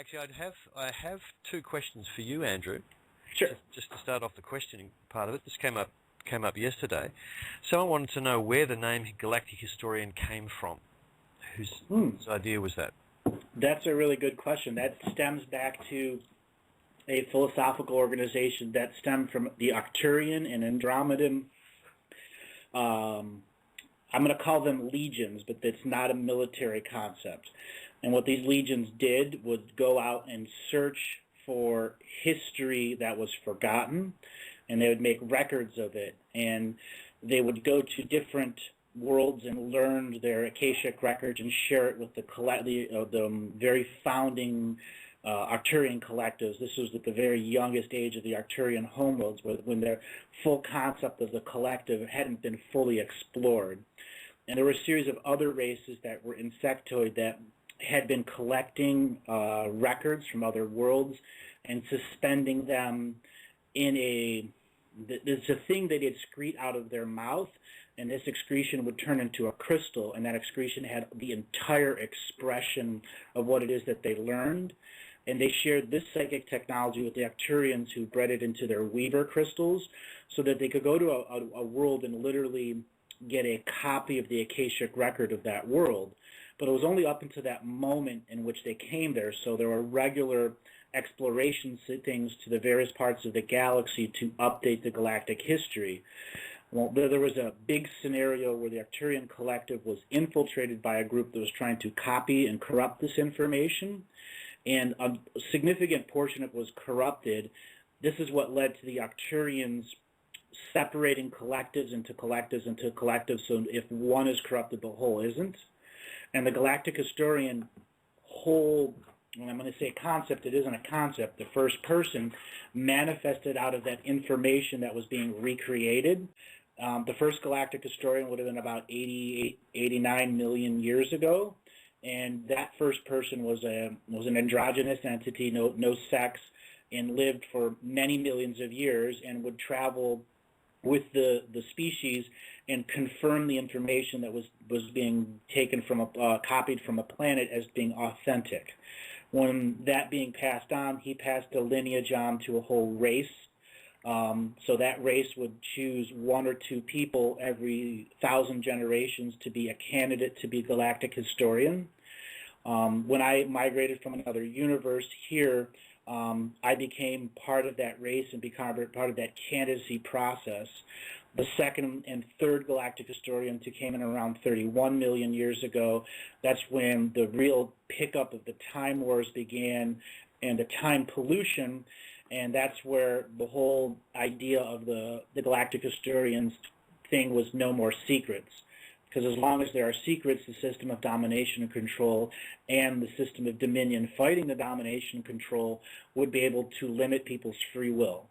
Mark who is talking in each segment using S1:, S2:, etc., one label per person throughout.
S1: Actually, I have two questions for you, Andrew.
S2: Sure.
S1: Just to start off the questioning part of it. This came up yesterday. Someone wanted to know where the name Galactic Historian came from. Whose idea was that?
S2: That's a really good question. That stems back to a philosophical organization that stemmed from the Arcturian and Andromedan. I'm going to call them legions, but it's not a military concept. And what these legions did was go out and search for history that was forgotten, and they would make records of it. And they would go to different worlds and learn their Akashic records and share it with the very founding Arcturian collectives. This was at the very youngest age of the Arcturian homeworlds, when their full concept of the collective hadn't been fully explored. And there were a series of other races that were insectoid that had been collecting records from other worlds and suspending them in it's a thing that they'd excrete out of their mouth, and this excretion would turn into a crystal, and that excretion had the entire expression of what it is that they learned. And they shared this psychic technology with the Arcturians, who bred it into their Weaver crystals, so that they could go to a world and literally get a copy of the Akashic record of that world. But it was only up until that moment in which they came there, so there were regular exploration things to the various parts of the galaxy to update the galactic history. Well, there was a big scenario where the Arcturian collective was infiltrated by a group that was trying to copy and corrupt this information, and a significant portion of it was corrupted. This is what led to the Arcturians separating collectives into collectives into collectives, so if one is corrupted, the whole isn't. And the Galactic Historian whole, when I'm going to say concept, it isn't a concept. The first person manifested out of that information that was being recreated. The first Galactic Historian would have been about 89 million years ago. And that first person was an androgynous entity, no sex, and lived for many millions of years and would travel with the species and confirm the information that was being taken from copied from a planet as being authentic. When that being passed on, he passed a lineage on to a whole race. So that race would choose one or two people every 1,000 generations to be a candidate to be Galactic Historian. When I migrated from another universe here, I became part of that race and became part of that candidacy process. The second and third Galactic Historians who came in around 31 million years ago, that's when the real pickup of the Time Wars began and the time pollution, and that's where the whole idea of the Galactic Historians thing was no more secrets. Because as long as there are secrets, the system of domination and control and the system of dominion fighting the domination and control would be able to limit people's free will.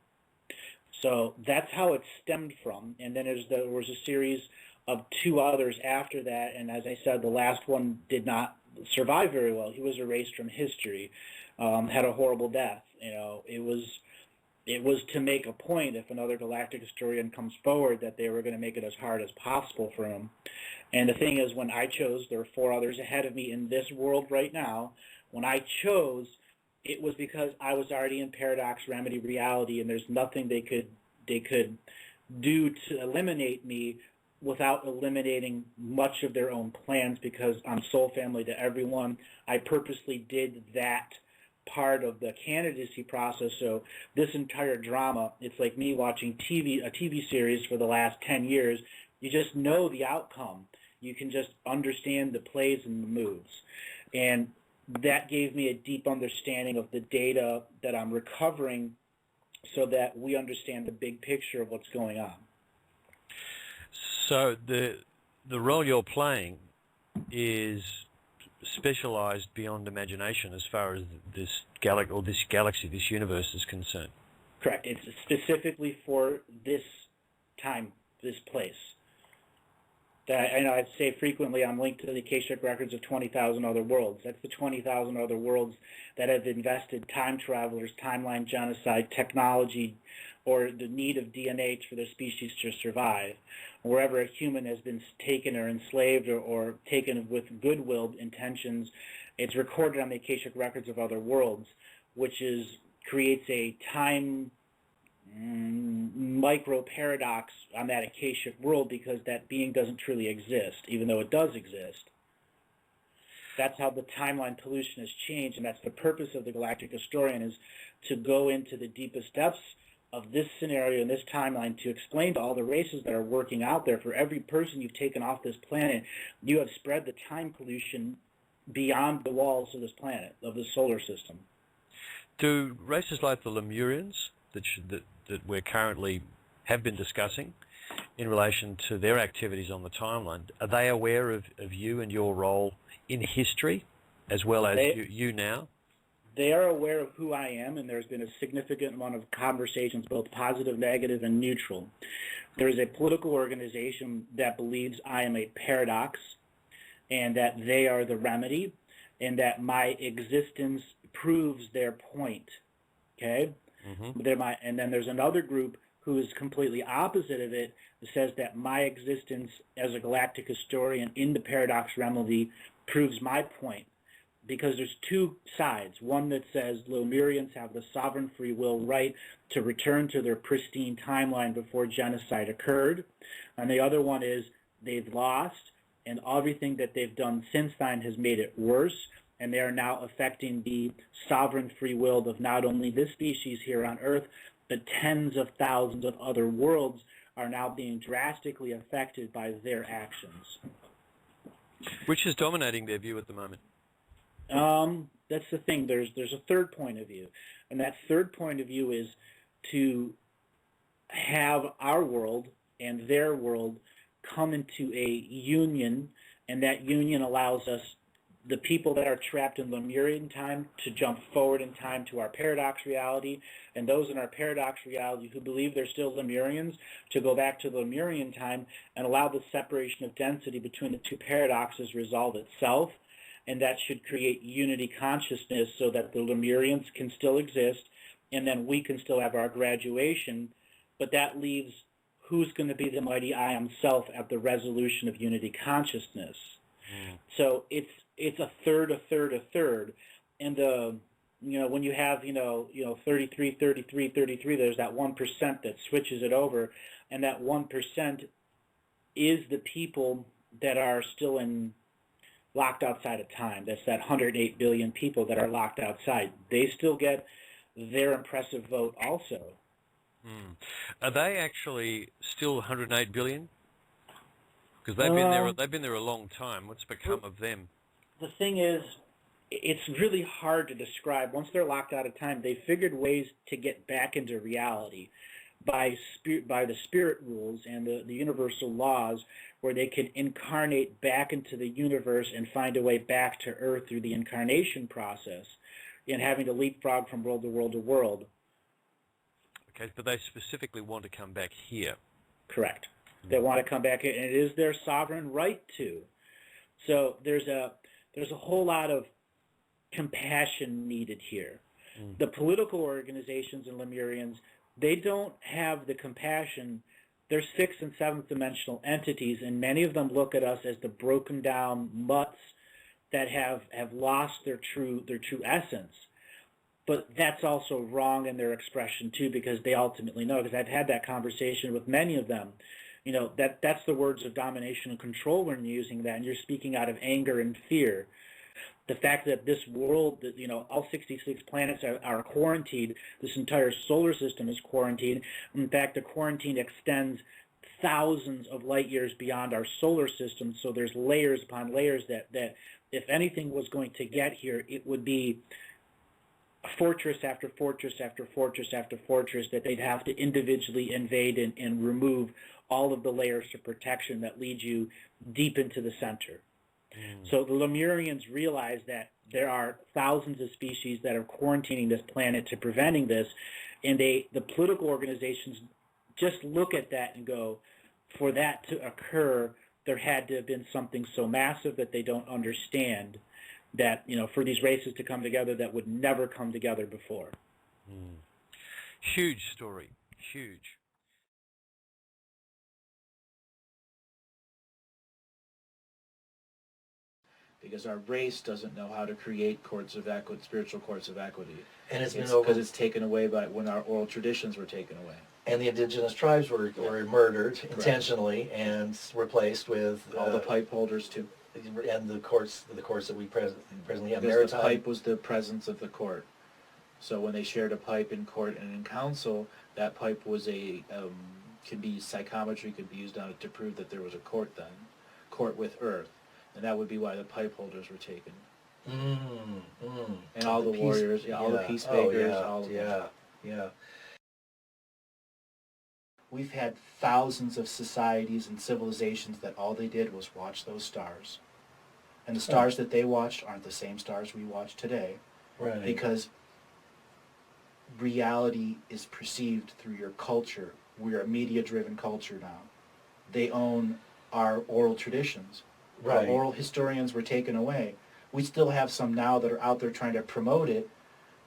S2: So that's how it stemmed from. And then there was a series of two others after that. And as I said, the last one did not survive very well. He was erased from history, had a horrible death. You know, it was to make a point, if another Galactic Historian comes forward, that they were going to make it as hard as possible for him. And the thing is, when I chose, there were four others ahead of me in this world right now. When I chose, it was because I was already in Paradox Remedy reality, and there's nothing they could do to eliminate me without eliminating much of their own plans, because I'm soul family to everyone. I purposely did that part of the candidacy process. So this entire drama, it's like me watching a TV series for the last 10 years. You just know the outcome. You can just understand the plays and the moves. And that gave me a deep understanding of the data that I'm recovering so that we understand the big picture of what's going on.
S1: So the role you're playing is specialized beyond imagination as far as this galaxy, this universe is concerned.
S2: Correct. It's specifically for this time, this place. that I know I say frequently, I'm linked to the Akashic records of 20,000 other worlds. That's the 20,000 other worlds that have invested time travelers, timeline genocide, technology, or the need of DNA for their species to survive. Wherever a human has been taken or enslaved or taken with goodwill intentions, it's recorded on the Akashic records of other worlds, which creates a time micro paradox on that Akashic world because that being doesn't truly exist, even though it does exist. That's how the timeline pollution has changed, and that's the purpose of the Galactic Historian, is to go into the deepest depths of this scenario and this timeline to explain to all the races that are working out there. For every person you've taken off this planet, you have spread the time pollution beyond the walls of this planet, of the solar system.
S1: Do races like the Lemurians that we're currently have been discussing in relation to their activities on the timeline, are they aware of you and your role in history as well as you now?
S2: They are aware of who I am, and there's been a significant amount of conversations, both positive, negative, and neutral. There is a political organization that believes I am a paradox and that they are the remedy and that my existence proves their point, okay? Mm-hmm. And then there's another group who is completely opposite of it, that says that my existence as a galactic historian in the paradox remedy proves my point. Because there's two sides. One that says Lemurians have the sovereign free will right to return to their pristine timeline before genocide occurred. And the other one is they've lost, and everything that they've done since then has made it worse, and they are now affecting the sovereign free will of not only this species here on Earth, but tens of thousands of other worlds are now being drastically affected by their actions.
S1: Which is dominating their view at the moment?
S2: That's the thing. There's a third point of view, and that third point of view is to have our world and their world come into a union, and that union allows us, the people that are trapped in Lemurian time, to jump forward in time to our paradox reality, and those in our paradox reality who believe they're still Lemurians to go back to Lemurian time and allow the separation of density between the two paradoxes resolve itself. And that should create unity consciousness so that the Lemurians can still exist, and then we can still have our graduation. But that leaves who's going to be the mighty I am self at the resolution of unity consciousness. So it's a third, a third, a third. And when you have 33, 33, 33, there's that 1% that switches it over, and that 1% is the people that are still locked outside of time. That's that 108 billion people that are locked outside. They still get their impressive vote also.
S1: Are they actually still 108 billion? Because they've been there a long time. What's become of them?
S2: The thing is, it's really hard to describe. Once they're locked out of time, they figured ways to get back into reality by the spirit rules and the universal laws, where they could incarnate back into the universe and find a way back to Earth through the incarnation process, and having to leapfrog from world to world to world.
S1: Okay, but they specifically want to come back here.
S2: Correct. They want to come back here, and it is their sovereign right to. So there's a whole lot of compassion needed here. The political organizations in Lemurians, they don't have the compassion. They're sixth and seventh dimensional entities, and many of them look at us as the broken down mutts that have lost their true essence. But that's also wrong in their expression too, because they ultimately know, because I've had that conversation with many of them. That's the words of domination and control when you're using that, and you're speaking out of anger and fear. The fact that this world, all 66 planets are quarantined, this entire solar system is quarantined. In fact, the quarantine extends thousands of light years beyond our solar system, so there's layers upon layers that if anything was going to get here, it would be fortress after fortress after fortress after fortress that they'd have to individually invade and remove all of the layers of protection that lead you deep into the center. So the Lemurians realize that there are thousands of species that are quarantining this planet to preventing this, and the political organizations just look at that and go, for that to occur, there had to have been something so massive that they don't understand that, for these races to come together that would never come together before.
S1: Huge story, huge.
S3: Because our race doesn't know how to create spiritual courts of equity.
S4: And it's been
S3: because it's taken away by when our oral traditions were taken away.
S4: And the indigenous tribes were murdered intentionally and replaced with
S3: all the pipe holders too.
S4: And the courts that we presently have.
S3: Because the pipe was the presence of the court. So when they shared a pipe in court and in council, that pipe was could be psychometry, could be used on it to prove that there was a court then, court with earth. And that would be why the pipe holders were taken. And all the warriors, all the peacemakers, all of them.
S4: Yeah.
S3: We've had thousands of societies and civilizations that all they did was watch those stars. And the stars that they watched aren't the same stars we watch today.
S4: Right.
S3: Because reality is perceived through your culture. We're a media-driven culture now. They own our oral traditions.
S4: Right.
S3: Our oral historians were taken away. We still have some now that are out there trying to promote it,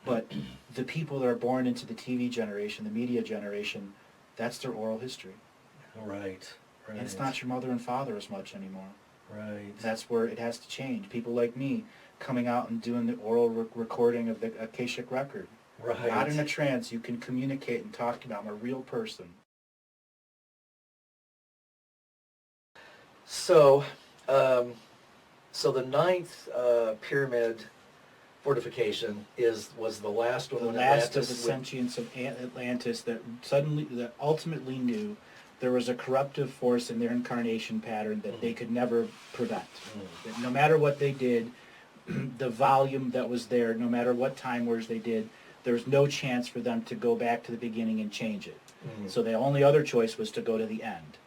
S3: but the people that are born into the TV generation, the media generation, that's their oral history.
S4: Right.
S3: And it's not your mother and father as much anymore.
S4: Right.
S3: That's where it has to change. People like me coming out and doing the oral recording of the Akashic record.
S4: Right.
S3: Not in a trance. You can communicate and talk to me. I'm a real person.
S4: So, the ninth pyramid fortification was the last one.
S3: The last of the sentients of Atlantis that ultimately knew there was a corruptive force in their incarnation pattern that they could never prevent. That no matter what they did, the volume that was there, no matter what time wars they did, there was no chance for them to go back to the beginning and change it. So the only other choice was to go to the end.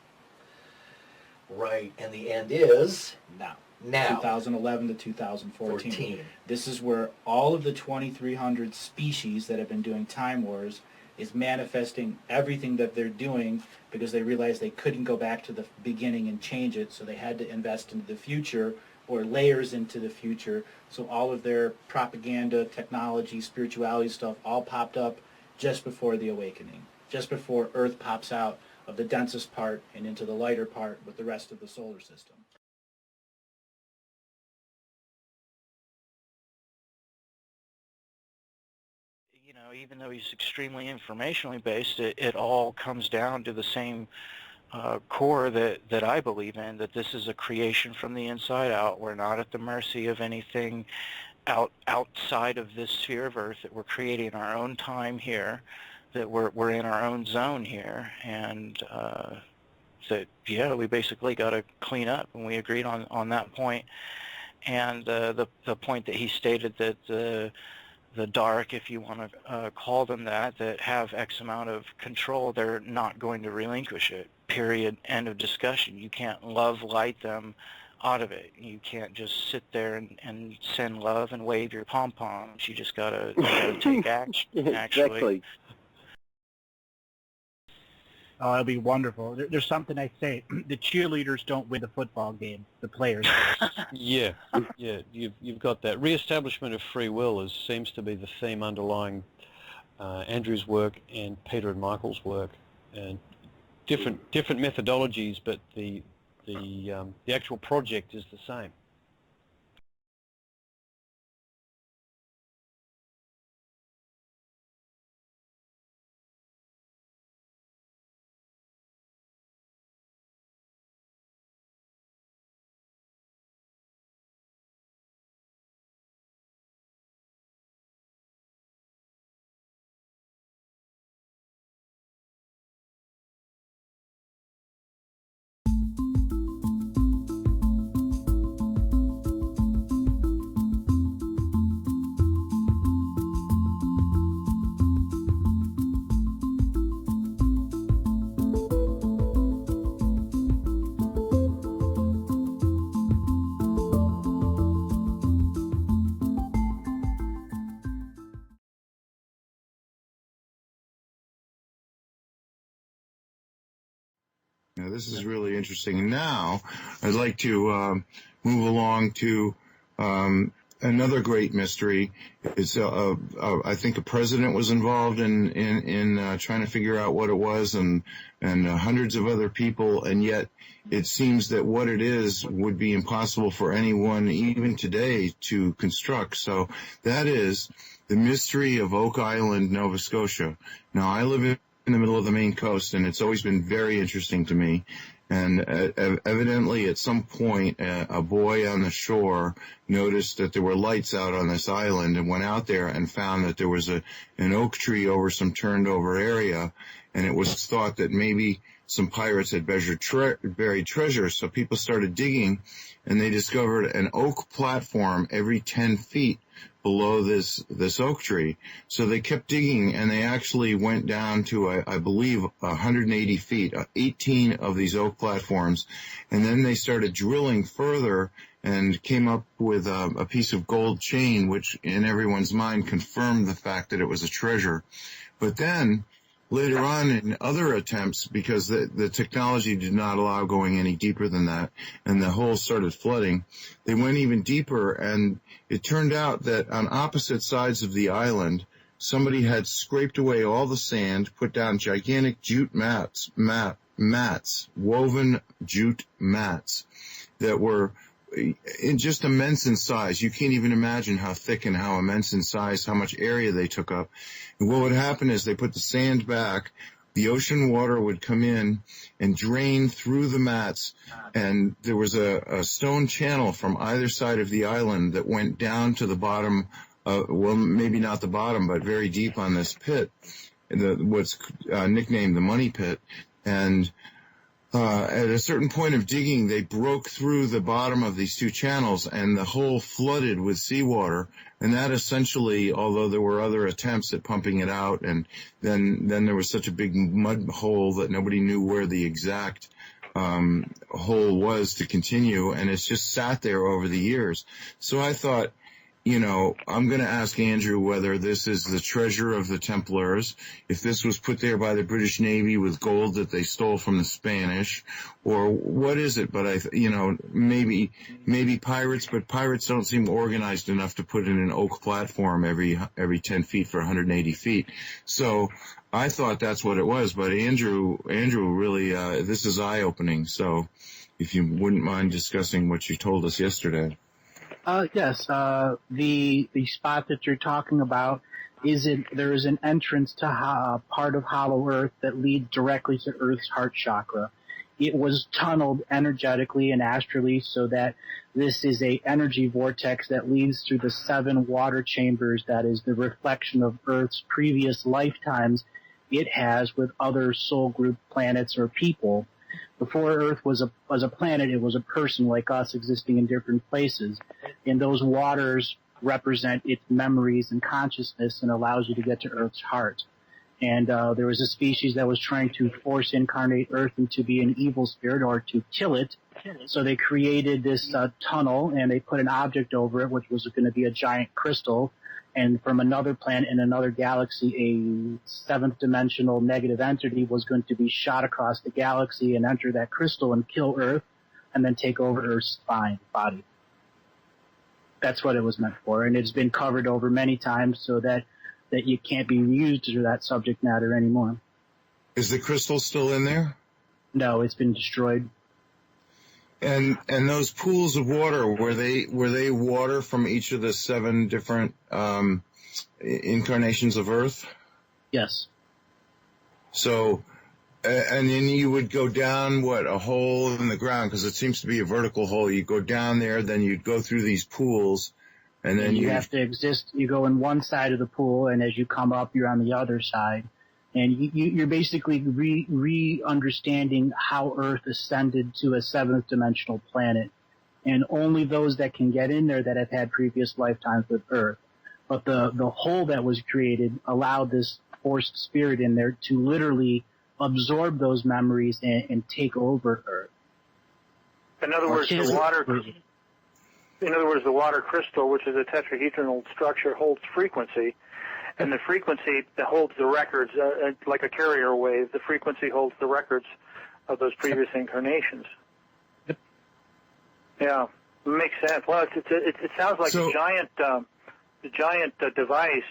S4: Right, and the end is
S3: Now.
S4: now.
S3: 2011 to 2014. This is where all of the 2,300 species that have been doing time wars is manifesting everything that they're doing because they realized they couldn't go back to the beginning and change it, so they had to invest into the future or layers into the future. So all of their propaganda, technology, spirituality stuff all popped up just before the awakening, just before Earth pops out of the densest part and into the lighter part with the rest of the solar system.
S5: Even though he's extremely informationally based, it all comes down to the same core that I believe in, that this is a creation from the inside out. We're not at the mercy of anything outside of this sphere of Earth, that we're creating our own time here, that we're in our own zone here, and that, we basically got to clean up, and we agreed on that point. And the point that he stated that the dark, if you want to call them that have X amount of control, they're not going to relinquish it. Period. End of discussion. You can't light them out of it. You can't just sit there and send love and wave your pom-poms. You just gotta take action, actually.
S6: Exactly.
S7: Oh, it'll be wonderful. There's something I say. The cheerleaders don't win the football game. The players do.
S1: Yeah, you've got that. Re-establishment of free will seems to be the theme underlying Andrew's work and Peter and Michael's work, and different methodologies, but the actual project is the same.
S6: Now, this is really interesting. Now, I'd like to move along to another great mystery. It's I think a president was involved in trying to figure out what it was, and hundreds of other people, and yet it seems that what it is would be impossible for anyone, even today, to construct. So that is the mystery of Oak Island, Nova Scotia. Now, I live in the middle of the Maine coast, and it's always been very interesting to me. And evidently, at some point, a boy on the shore noticed that there were lights out on this island, and went out there and found that there was an oak tree over some turned-over area, and it was thought that maybe some pirates had buried treasure. So people started digging, and they discovered an oak platform every 10 feet below this oak tree. So they kept digging, and they actually went down to, I believe, 180 feet, 18 of these oak platforms. And then they started drilling further and came up with a piece of gold chain, which in everyone's mind confirmed the fact that it was a treasure. But then later on in other attempts, because the technology did not allow going any deeper than that, and the hole started flooding, they went even deeper, and it turned out that on opposite sides of the island, somebody had scraped away all the sand, put down gigantic jute mats, woven jute mats that were just immense in size. You can't even imagine how thick and how immense in size, how much area they took up. And what would happen is they put the sand back, the ocean water would come in and drain through the mats, and there was a stone channel from either side of the island that went down to the bottom, well, maybe not the bottom, but very deep on this pit, what's nicknamed the Money Pit. And at a certain point of digging, they broke through the bottom of these two channels, and the hole flooded with seawater. And that essentially, although there were other attempts at pumping it out, and then there was such a big mud hole that nobody knew where the exact hole was to continue, and it's just sat there over the years. So I thought, I'm going to ask Andrew whether this is the treasure of the Templars, if this was put there by the British Navy with gold that they stole from the Spanish, or what is it? But maybe pirates, but pirates don't seem organized enough to put in an oak platform every 10 feet for 180 feet. So I thought that's what it was. But Andrew really, this is eye-opening. So if you wouldn't mind discussing what you told us yesterday.
S7: Yes, the spot that you're talking about there is an entrance to part of Hollow Earth that leads directly to Earth's heart chakra. It was tunneled energetically and astrally so that this is a energy vortex that leads through the 7 water chambers that is the reflection of Earth's previous lifetimes it has with other soul group planets or people. Before Earth was a planet, it was a person like us existing in different places. And those waters represent its memories and consciousness and allows you to get to Earth's heart. And there was a species that was trying to force incarnate Earth into be an evil spirit or to kill it. So they created this tunnel, and they put an object over it, which was going to be a giant crystal. And from another planet in another galaxy, a 7th dimensional negative entity was going to be shot across the galaxy and enter that crystal and kill Earth and then take over Earth's body. That's what it was meant for. And it's been covered over many times so that you can't be used for that subject matter anymore.
S6: Is the crystal still in there?
S7: No, it's been destroyed.
S6: And those pools of water, were they water from each of the 7 different incarnations of Earth?
S7: Yes.
S6: So, and then you would go down, a hole in the ground, because it seems to be a vertical hole. You go down there, then you'd go through these pools, and then you have to exist.
S7: You go in one side of the pool, and as you come up, you're on the other side. And you're basically re-understanding how Earth ascended to a 7th dimensional planet. And only those that can get in there that have had previous lifetimes with Earth. But the hole that was created allowed this forced spirit in there to literally absorb those memories and take over Earth.
S8: In other words, the water crystal, which is a tetrahedral structure, holds frequency. And the frequency that holds the records, like a carrier wave, the frequency holds the records of those previous incarnations.
S7: Yep.
S8: Yeah, makes sense. Well, it sounds like a giant device.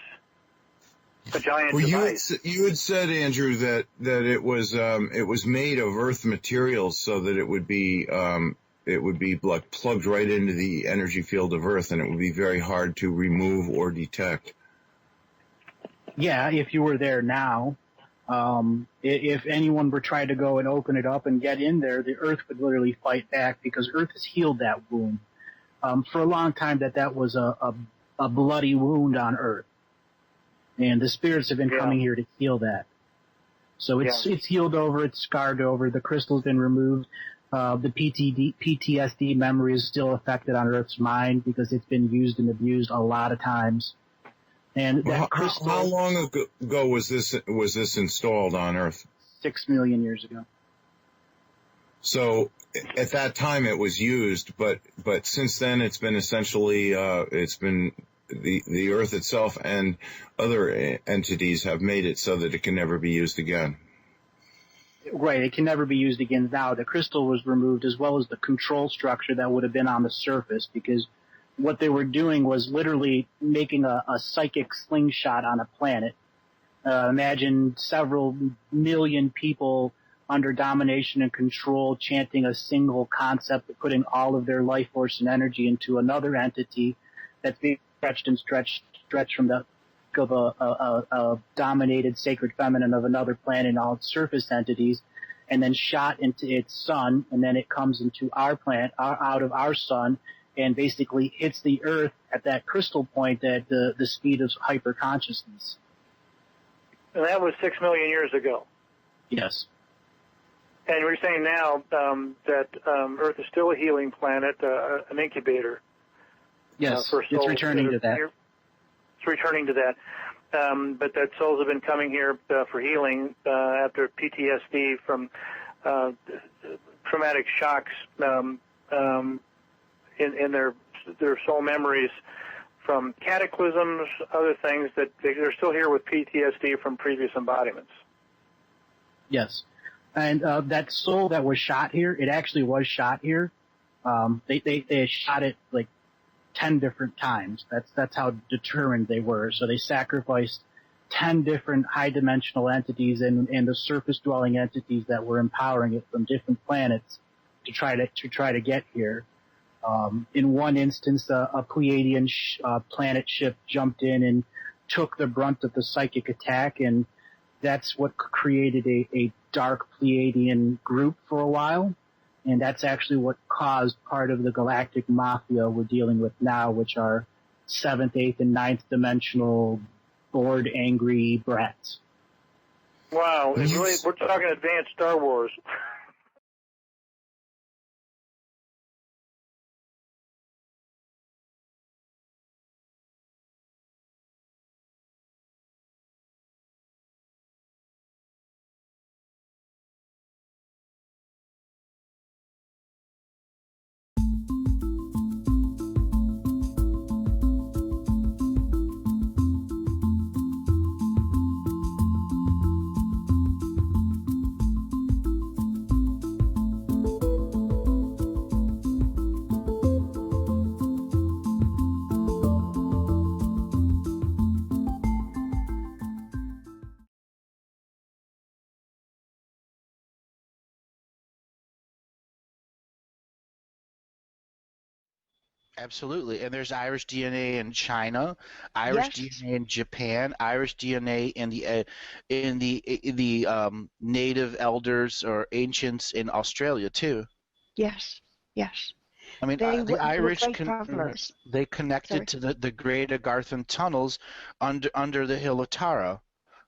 S8: A giant device.
S6: You had said, Andrew, that it was made of Earth materials so that it would be like plugged right into the energy field of Earth, and it would be very hard to remove or detect.
S7: Yeah, if you were there now, if anyone were trying to go and open it up and get in there, the Earth would literally fight back because Earth has healed that wound. For a long time, that was a bloody wound on Earth, and the spirits have been coming here to heal that. So it's healed over, it's scarred over, the crystal's been removed. The PTSD memory is still affected on Earth's mind because it's been used and abused a lot of times. And that crystal,
S6: how long ago was this installed on Earth?
S7: 6 million years ago.
S6: So at that time it was used, but since then it's been essentially the Earth itself and other entities have made it so that it can never be used again.
S7: Right, it can never be used again now. The crystal was removed as well as the control structure that would have been on the surface, because what they were doing was literally making a psychic slingshot on a planet. Imagine several million people under domination and control chanting a single concept, putting all of their life force and energy into another entity that's being stretched from the of a dominated sacred feminine of another planet and all its surface entities, and then shot into its sun, and then it comes into our planet, out of our sun, and basically hits the Earth at that crystal point at the speed of hyper-consciousness.
S8: And that was 6 million years ago.
S7: Yes.
S8: And we're saying now that Earth is still a healing planet, an incubator.
S7: Yes,
S8: for souls.
S7: it's returning to that.
S8: It's returning to that. But that souls have been coming here for healing after PTSD from traumatic shocks in their soul memories from cataclysms, other things, that they're still here with PTSD from previous embodiments.
S7: Yes. And that soul that was shot here, it actually was shot here. They shot it like 10 different times. That's how determined they were. So they sacrificed 10 different high-dimensional entities and the surface-dwelling entities that were empowering it from different planets to try to get here. In one instance, a Pleiadian planet ship jumped in and took the brunt of the psychic attack, and that's what created a dark Pleiadian group for a while. And that's actually what caused part of the galactic mafia we're dealing with now, which are 7th, 8th, and 9th dimensional bored, angry brats.
S8: Wow, we're talking advanced Star Wars.
S5: Absolutely, and there's Irish DNA in China, Irish DNA in Japan, Irish DNA in the native elders or ancients in Australia too.
S9: Yes, yes.
S5: I mean, the Irish they connected to the Great Agarthan tunnels under the hill of Tara.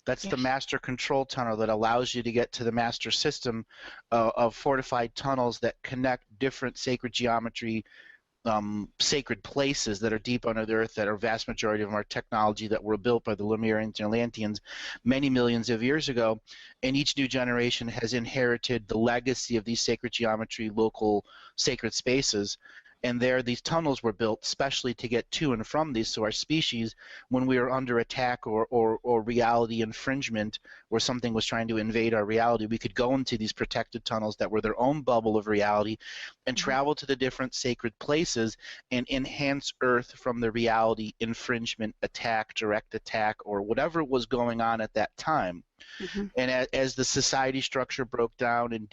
S5: That's the master control tunnel that allows you to get to the master system of fortified tunnels that connect different sacred geometry. Sacred places that are deep under the earth, that are vast majority of them are technology that were built by the Lemurians and Atlanteans many millions of years ago, and each new generation has inherited the legacy of these sacred geometry, local sacred spaces,
S7: And there, these tunnels were built specially to get to and from these. So our species, when we were under attack or reality infringement, or something was trying to invade our reality, we could go into these protected tunnels that were their own bubble of reality and travel to the different sacred places and enhance Earth from the reality infringement attack, direct attack, or whatever was going on at that time. And as the society structure broke down and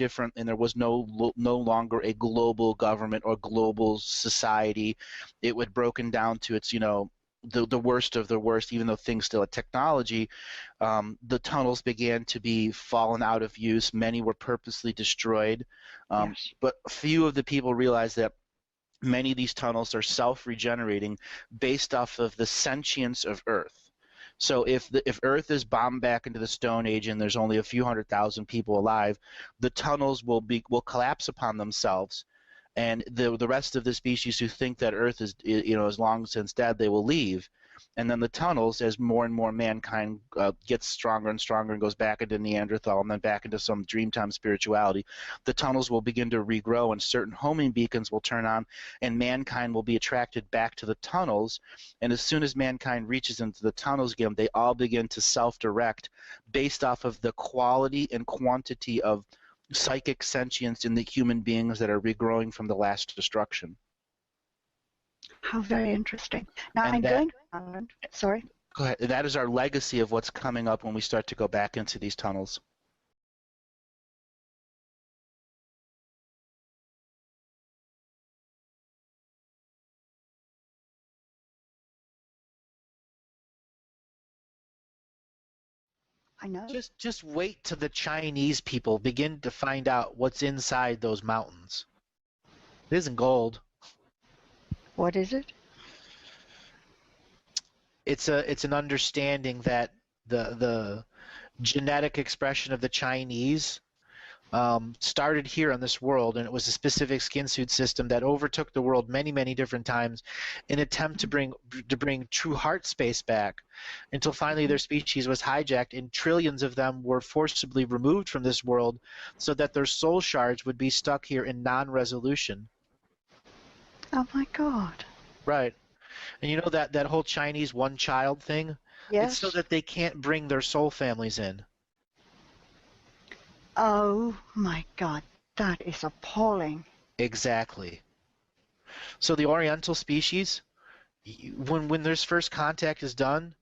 S7: there was no longer a global government or global society, it was broken down to its, the worst of the worst, even though things still had technology. The tunnels began to be fallen out of use. Many were purposely destroyed. But few of the people realized that many of these tunnels are self-regenerating based off of the sentience of Earth. So if Earth is bombed back into the Stone Age and there's only a few 100,000 people alive, the tunnels will collapse upon themselves, and the rest of the species who think that Earth is long since dead, they will leave. And then the tunnels, as more and more mankind gets stronger and stronger and goes back into Neanderthal and then back into some Dreamtime spirituality, the tunnels will begin to regrow and certain homing beacons will turn on and mankind will be attracted back to the tunnels. And as soon as mankind reaches into the tunnels again, they all begin to self-direct based off of the quality and quantity of psychic sentience in the human beings that are regrowing from the last destruction.
S9: How very interesting. Now, I'm going to sorry.
S7: Go ahead. That is our legacy of what's coming up when we start to go back into these tunnels.
S9: I know.
S7: Just wait till the Chinese people begin to find out what's inside those mountains. It isn't gold.
S9: What is it?
S7: It's an understanding that the genetic expression of the Chinese started here on this world, and it was a specific skin suit system that overtook the world many, many different times in an attempt to bring true heart space back, until finally their species was hijacked and trillions of them were forcibly removed from this world so that their soul shards would be stuck here in non-resolution.
S9: Oh my God.
S7: Right. And you know that whole Chinese one-child thing?
S9: Yes.
S7: It's so that they can't bring their soul families in.
S9: Oh my God, that is appalling.
S7: Exactly. So the Oriental species, when their first contact is done,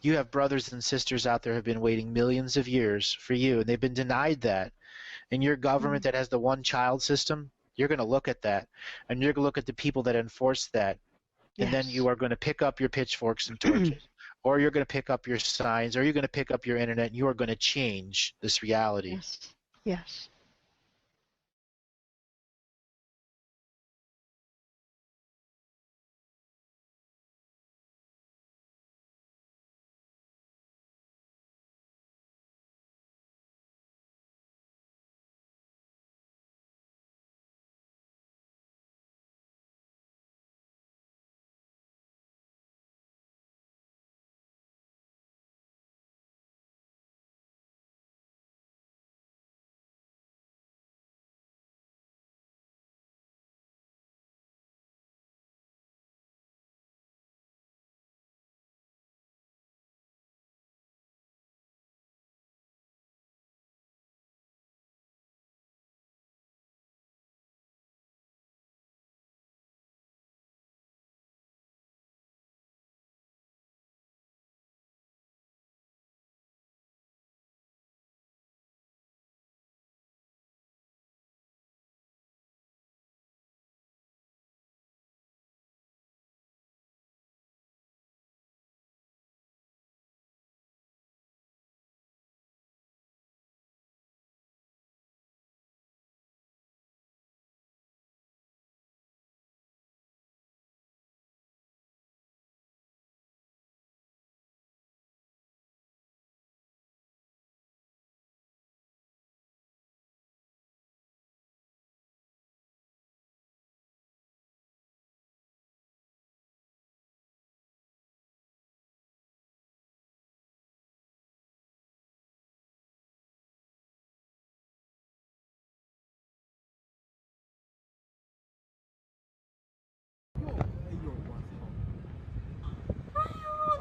S7: you have brothers and sisters out there who have been waiting millions of years for you, and they've been denied that. And your government that has the one-child system, you're going to look at that, and you're going to look at the people that enforce that, and then you are going to pick up your pitchforks and torches, or you're going to pick up your signs, or you're going to pick up your internet, and you are going to change this reality.
S9: Yes. Yes.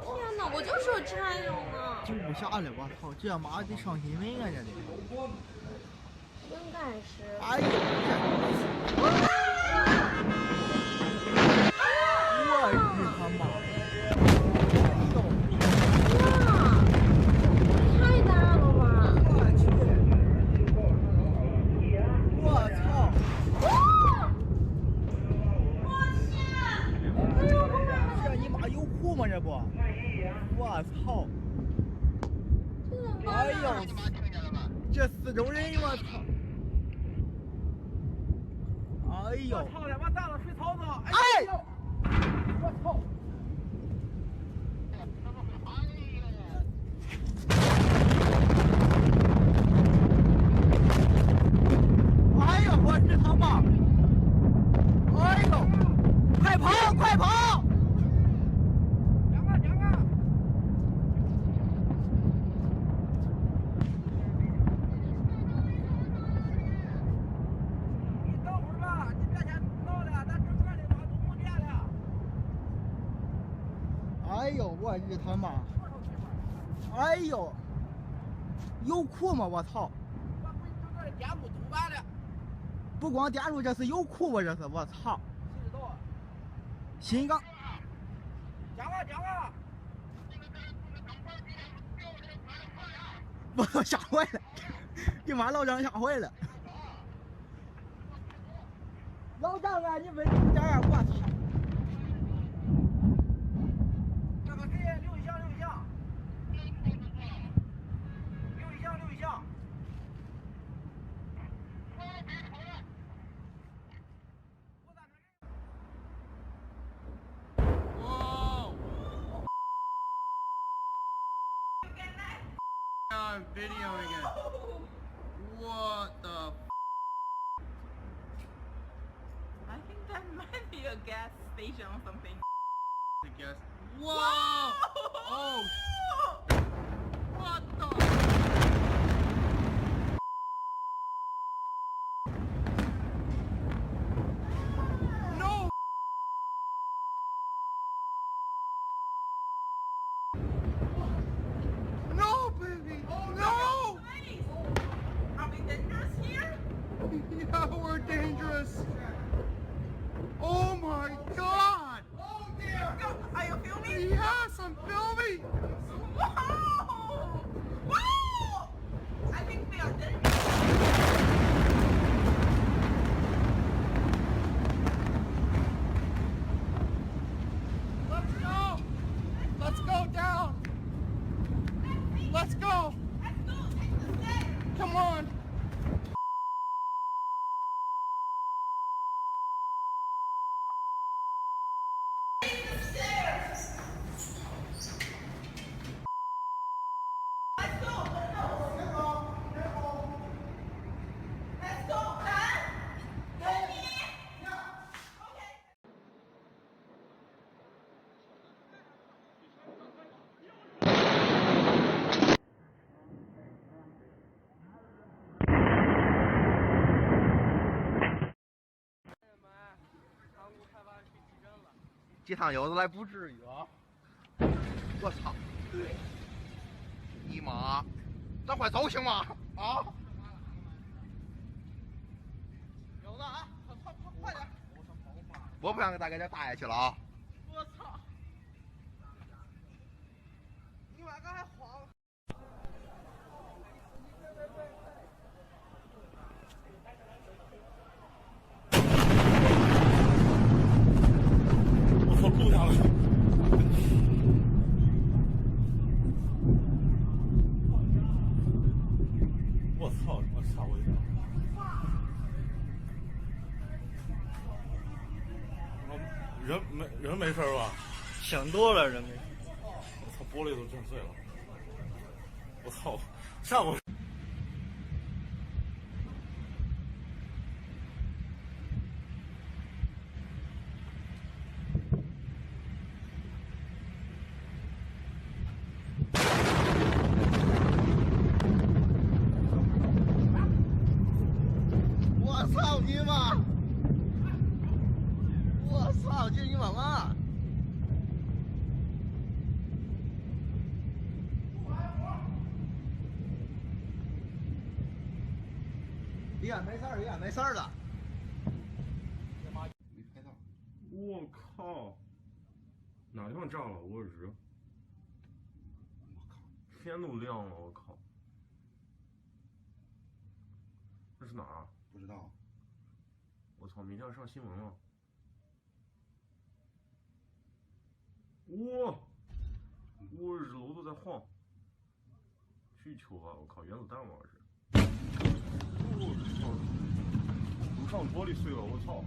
S10: 天哪！我就说占有呢。
S11: 救不下了，我操！这妈得上新闻啊，这得。
S10: 应该是。
S11: 哎呦！我日他妈！
S10: 哇！太大了吧！
S11: 我去！我操！
S10: 我天！哎呦我妈！
S11: 这你妈有库吗？这不？我操！哎呦！这四周人，我操！哎呦！我操！他妈炸了水槽子！哎呦！我操！哎呦！我日他妈！哎呦！快跑！快跑！哎呦，我日他妈！哎呦，有库吗？我操！不光电路，这是有库吧？这是我操！新港。讲啊！我操，吓坏了！给妈老张吓坏了！老张啊，你问出点啊！我操！I'm
S12: videoing it. What the?
S13: I think that might be a gas station or something.
S12: I guess. Whoa! Oh! What the? No! No, baby! No!
S13: Please! Are we dangerous here?
S12: Yeah, we're dangerous. Oh my God!
S13: Oh dear! Are you filming?
S12: Yes, I'm filming.
S13: Whoa! Whoa! I think we are dangerous.
S12: Let's go! Let's go down! Let's go!
S13: Let's go! Take the stairs!
S12: Come on!
S13: Take the stairs! Let's go! Let's go! Dad! Help me! Okay.
S11: 这趟油子来不至于啊！我操！你妈！咱快走行吗？啊！油子啊，快点！我不想给大哥家打下去了啊！我操！你妈刚还慌了。
S14: 我操，录下了。我操！我吓我一跳。人没事吧？
S15: 想多了，人没事。
S14: 我操，玻璃都震碎了。我操，吓我！
S11: 我操你妈！我操，这你妈！稳了。李远没事儿，李远没事儿了。
S14: 没拍到。我靠！哪地方炸了？我日！我靠！天都亮了，我靠！这是哪儿啊？不知道。我操！明天要上新闻了。哇！我日，楼都在晃。去球啊！我靠，原子弹吗？这是。我操！楼上玻璃碎了，我操！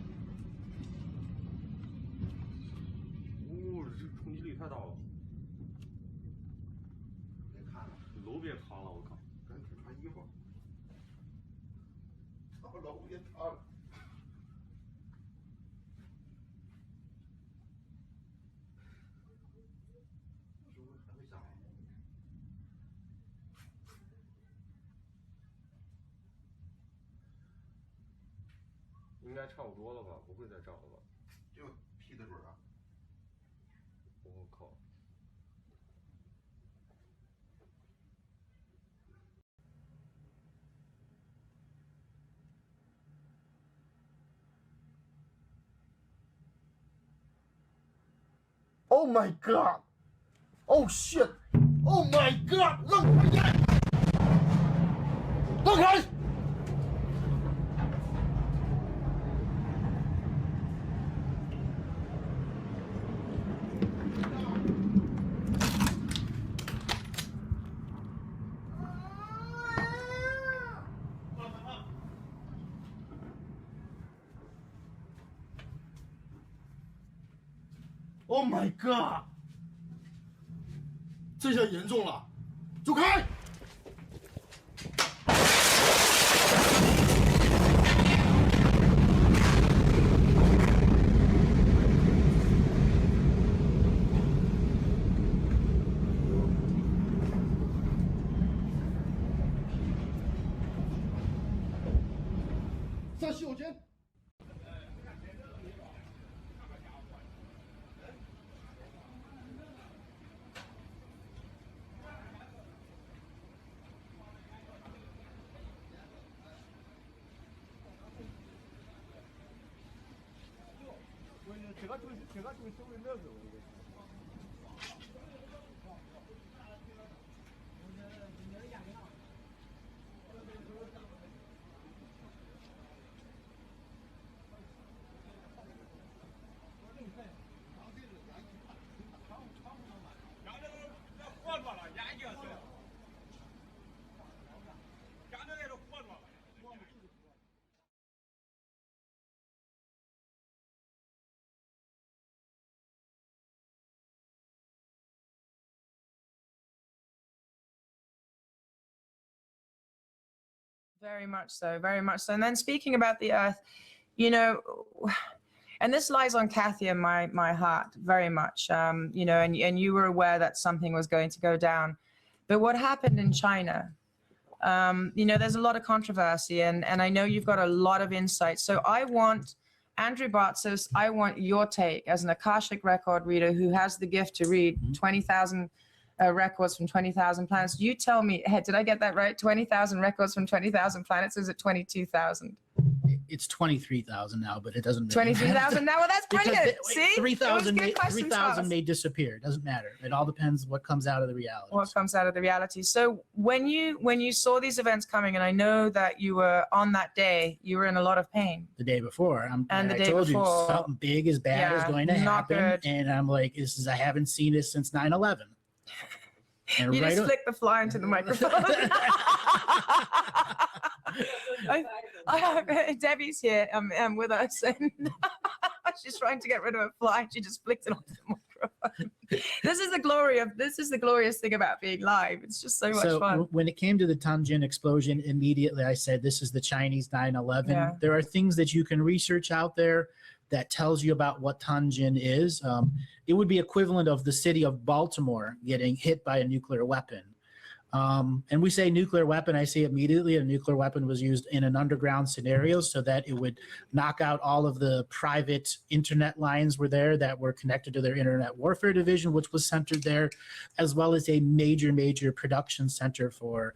S14: 这冲击力太大了。别看了，楼别塌了，我靠！赶紧穿衣服。操，楼别塌了。是不是还会炸？应该差不多了吧？不会再炸了吧？就劈的准啊！我靠！Oh my god! Oh shit! Oh my god! 让开！让开！Oh my god！ 这下严重了，走开！上洗手间。제가 좀 쓰고 있는 거.
S15: very much so, very much so. And then speaking about the Earth, you know, and this lies on Kathy and my heart very much, you know, and you were aware that something was going to go down. But what happened in China, you know, there's a lot of controversy, and I know you've got a lot of insight. So I want, Andrew Bartzis, I want your take as an Akashic record reader who has the gift to read 20,000 records from 20,000 planets. You tell me, hey, did I get that right? 20,000 records from 20,000 planets, or is it 22,000?
S3: It's 23,000 now, but it doesn't.
S15: 23,000 now? Well, that's brilliant. See?
S3: 3,000 may disappear. It doesn't matter. It all depends what comes out of the reality.
S15: What comes out of the reality. So when you saw these events coming, and I know that you were on that day, you were in a lot of pain.
S3: The day before.
S15: I
S3: told you something big as bad is going to happen.
S15: Good.
S3: And I'm like, I haven't seen this since 9/11.
S15: And you just flick the fly into the microphone. Debbie's here with us, and she's trying to get rid of a fly. She just flicked it onto the microphone. This is the glorious thing about being live. It's just so much fun.
S3: When it came to the Tianjin explosion, immediately I said, this is the Chinese 9/11.
S15: Yeah.
S3: There are things that you can research out there that tells you about what Tianjin is. It would be equivalent of the city of Baltimore getting hit by a nuclear weapon. And we say nuclear weapon, I say immediately a nuclear weapon was used in an underground scenario so that it would knock out all of the private internet lines were there that were connected to their internet warfare division, which was centered there, as well as a major production center for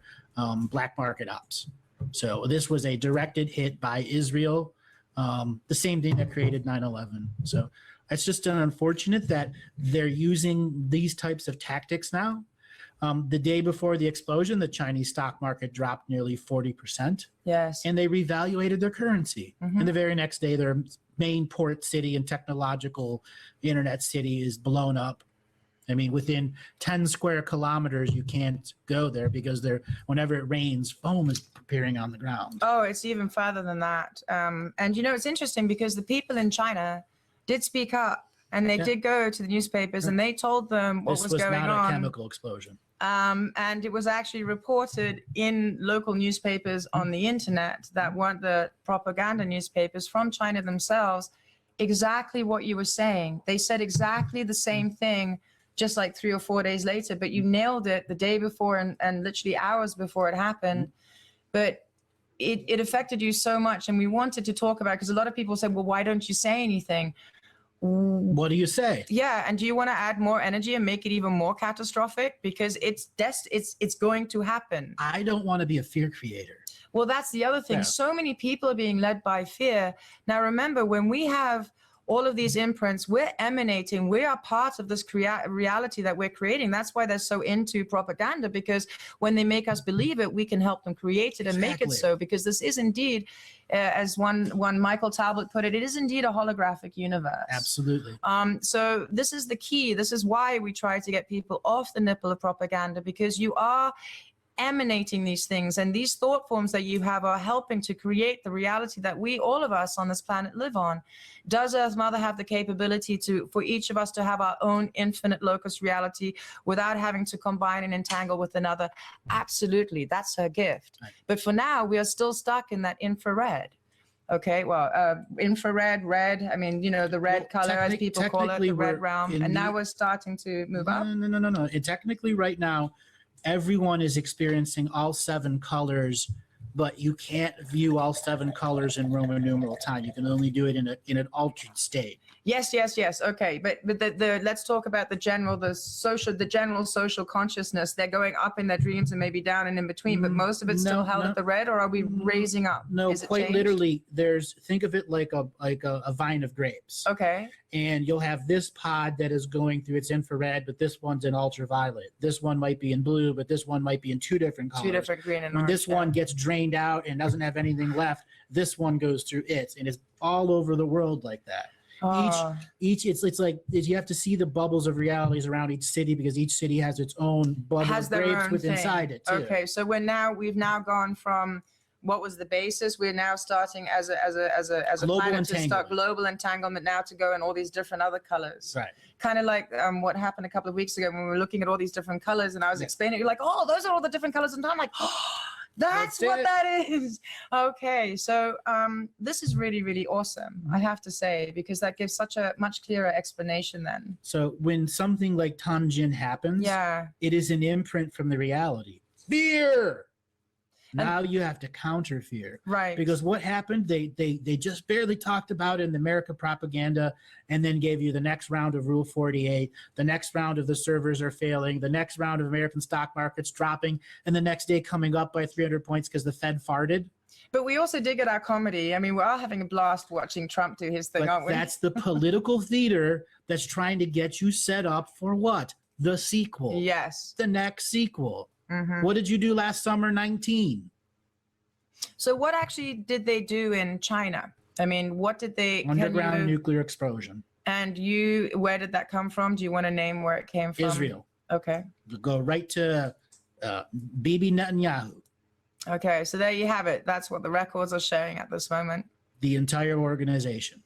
S3: black market ops. So this was a directed hit by Israel, the same thing that created 9/11. So it's just unfortunate that they're using these types of tactics now. The day before the explosion, the Chinese stock market dropped nearly 40%.
S15: Yes.
S3: And they revaluated their currency. And the very next day, their main port city and technological internet city is blown up. I mean, within 10 square kilometers, you can't go there because whenever it rains, foam is appearing on the ground.
S15: Oh, it's even further than that. And you know, it's interesting because the people in China did speak up and they did go to the newspapers and they told them what was going on.
S3: This was not a chemical explosion.
S15: And it was actually reported in local newspapers on the internet that weren't the propaganda newspapers from China themselves, exactly what you were saying. They said exactly the same thing just like 3 or 4 days later, but you nailed it the day before and literally hours before it happened. But it affected you so much, and we wanted to talk about it because a lot of people said, well, why don't you say anything?
S3: What do you say?
S15: Yeah, and do you want to add more energy and make it even more catastrophic? Because it's going to happen.
S3: I don't want to be a fear creator.
S15: Well, that's the other thing.
S3: Yeah.
S15: So many people are being led by fear. Now, remember, when we have all of these imprints, we're emanating, we are part of this reality that we're creating. That's why they're so into propaganda, because when they make us believe it, we can help them create it and make it so, because this is indeed, as one Michael Talbot put it, it is indeed a holographic universe.
S3: Absolutely.
S15: So this is the key. This is why we try to get people off the nipple of propaganda, because you are emanating these things, and these thought forms that you have are helping to create the reality that we, all of us on this planet, live on. Does Earth Mother have the capability for each of us to have our own infinite locus reality without having to combine and entangle with another? Absolutely, that's her gift. Right. But for now, we are still stuck in that infrared. Okay, well, infrared, red, I mean, you know, the red color, as people call it, the red realm, and now we're starting to move up.
S3: No. Technically, right now, everyone is experiencing all 7 colors, but you can't view all 7 colors in Roman numeral time. You can only do it in an altered state.
S15: Yes. Okay, but let's talk about the general social consciousness. They're going up in their dreams and maybe down and in between, but most of it's still held at the red, or are we raising up?
S3: No, quite literally. Think of it like a vine of grapes.
S15: Okay.
S3: And you'll have this pod that is going through its infrared, but this one's in ultraviolet. This one might be in blue, but this one might be in 2 different colors.
S15: 2 different green and
S3: when
S15: orange.
S3: This one gets drained out and doesn't have anything left, this one goes through it, and it's all over the world like that. It's like you have to see the bubbles of realities around each city, because each city has its own bubble of grapes with inside it too.
S15: Okay, so we've now gone from what was the basis? We're now starting as a planet to start global entanglement now to go in all these different other colors.
S3: Right.
S15: Kind of like what happened a couple of weeks ago when we were looking at all these different colors, and I was explaining, you're like, oh, those are all the different colors, and I'm like, oh, that's what that is. Okay, so this is really, really awesome, I have to say, because that gives such a much clearer explanation then.
S3: So when something like Tianjin happens, it is an imprint from the reality. Fear! Now you have to counter fear.
S15: Right.
S3: Because what happened, they just barely talked about it in the America propaganda, and then gave you the next round of Rule 48, the next round of the servers are failing, the next round of American stock markets dropping, and the next day coming up by 300 points because the Fed farted.
S15: But we also did get our comedy. I mean, we're all having a blast watching Trump do his thing, aren't we?
S3: That's the political theater that's trying to get you set up for what? The sequel.
S15: Yes.
S3: The next sequel.
S15: Mm-hmm.
S3: What did you do last summer, 19?
S15: So what actually did they do in China? I mean, what did they...
S3: Underground nuclear explosion.
S15: And where did that come from? Do you want to name where it came from?
S3: Israel.
S15: Okay.
S3: Go right to Bibi Netanyahu.
S15: Okay, so there you have it. That's what the records are showing at this moment.
S3: The entire organization.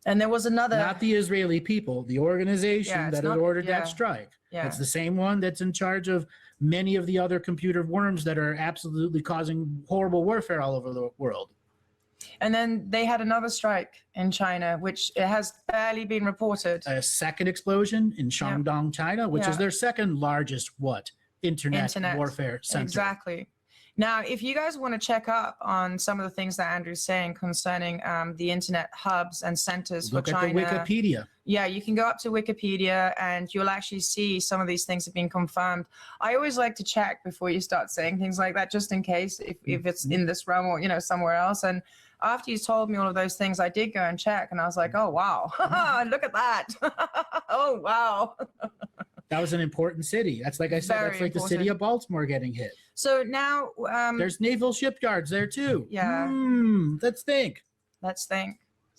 S15: And there was another...
S3: Not the Israeli people, the organization that had ordered that strike.
S15: Yeah.
S3: It's the same one that's in charge of many of the other computer worms that are absolutely causing horrible warfare all over the world.
S15: And then they had another strike in China, which has barely been reported.
S3: A second explosion in Shandong, China, which is their second largest,
S7: internet warfare center.
S15: Exactly. Now, if you guys want to check up on some of the things that Andrew's saying concerning the internet hubs and centers for China.
S7: Look at the Wikipedia.
S15: Yeah, you can go up to Wikipedia and you'll actually see some of these things have been confirmed. I always like to check before you start saying things like that, just in case if it's in this realm or, you know, somewhere else. And after you told me all of those things, I did go and check and I was like, oh, wow, look at that. Oh, wow.
S7: That was an important city. That's like I said, that's like the city of Baltimore getting hit.
S15: So now
S7: there's naval shipyards there too.
S15: Yeah.
S7: Let's think.
S15: Let's think.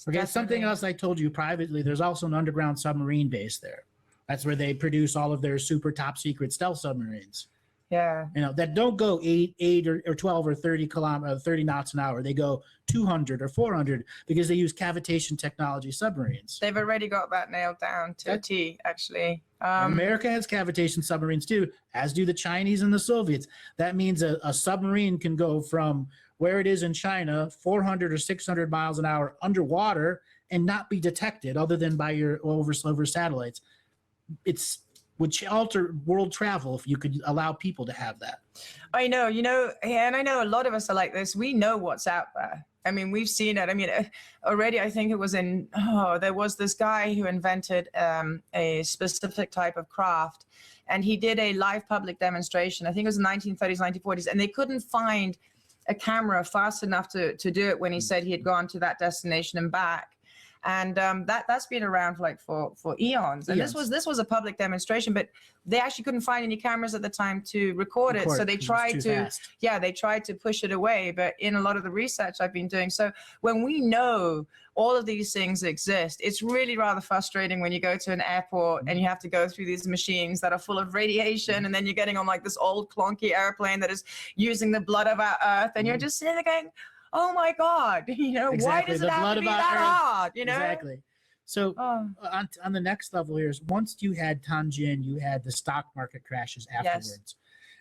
S7: Okay, something else I told you privately. There's also an underground submarine base there. That's where they produce all of their super top secret stealth submarines.
S15: Yeah.
S7: You know, that don't go 8 or 12 or 30 knots an hour. They go 200 or 400 because they use cavitation technology submarines.
S15: They've already got that nailed down to a T, actually.
S7: America has cavitation submarines too, as do the Chinese and the Soviets. That means a submarine can go from where it is in China, 400 or 600 miles an hour underwater and not be detected other than by your over satellites. Would alter world travel if you could allow people to have that.
S15: I know, you know, and I know a lot of us are like this. We know what's out there. I mean, we've seen it. I mean, already I think it was there was this guy who invented a specific type of craft, and he did a live public demonstration. I think it was in the 1930s, 1940s, and they couldn't find a camera fast enough to do it when he said he had gone to that destination and back. And that's been around for eons. And this was a public demonstration, but they actually couldn't find any cameras at the time to record it. So they tried to push it away. But in a lot of the research I've been doing, so when we know all of these things exist, it's really rather frustrating when you go to an airport and you have to go through these machines that are full of radiation, and then you're getting on like this old clunky airplane that is using the blood of our earth, and you're just sitting there going, oh my God, you know, why does it have to be that hard, you know?
S7: Exactly. So on the next level here is once you had Tianjin, you had the stock market crashes afterwards. Yes.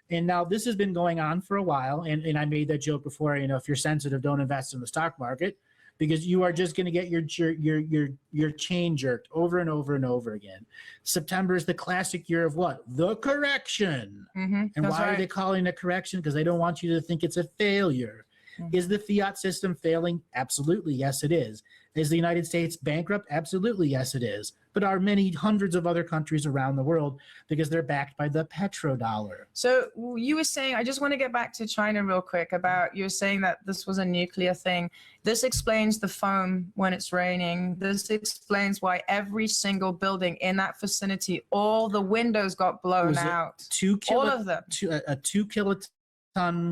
S7: And now this has been going on for a while. And I made that joke before, you know, if you're sensitive, don't invest in the stock market because you are just going to get your chain jerked over and over and over again. September is the classic year of what? The correction.
S15: Mm-hmm.
S7: And why are they calling it a correction? Because they don't want you to think it's a failure. Is the fiat system failing? Absolutely, yes, it is. Is the United States bankrupt? Absolutely, yes, it is. But are many hundreds of other countries around the world because they're backed by the petrodollar.
S15: So you were saying, I just want to get back to China real quick about, you were saying that this was a nuclear thing. This explains the foam when it's raining. This explains why every single building in that vicinity, all the windows got blown out. All of them.
S7: A 2 kiloton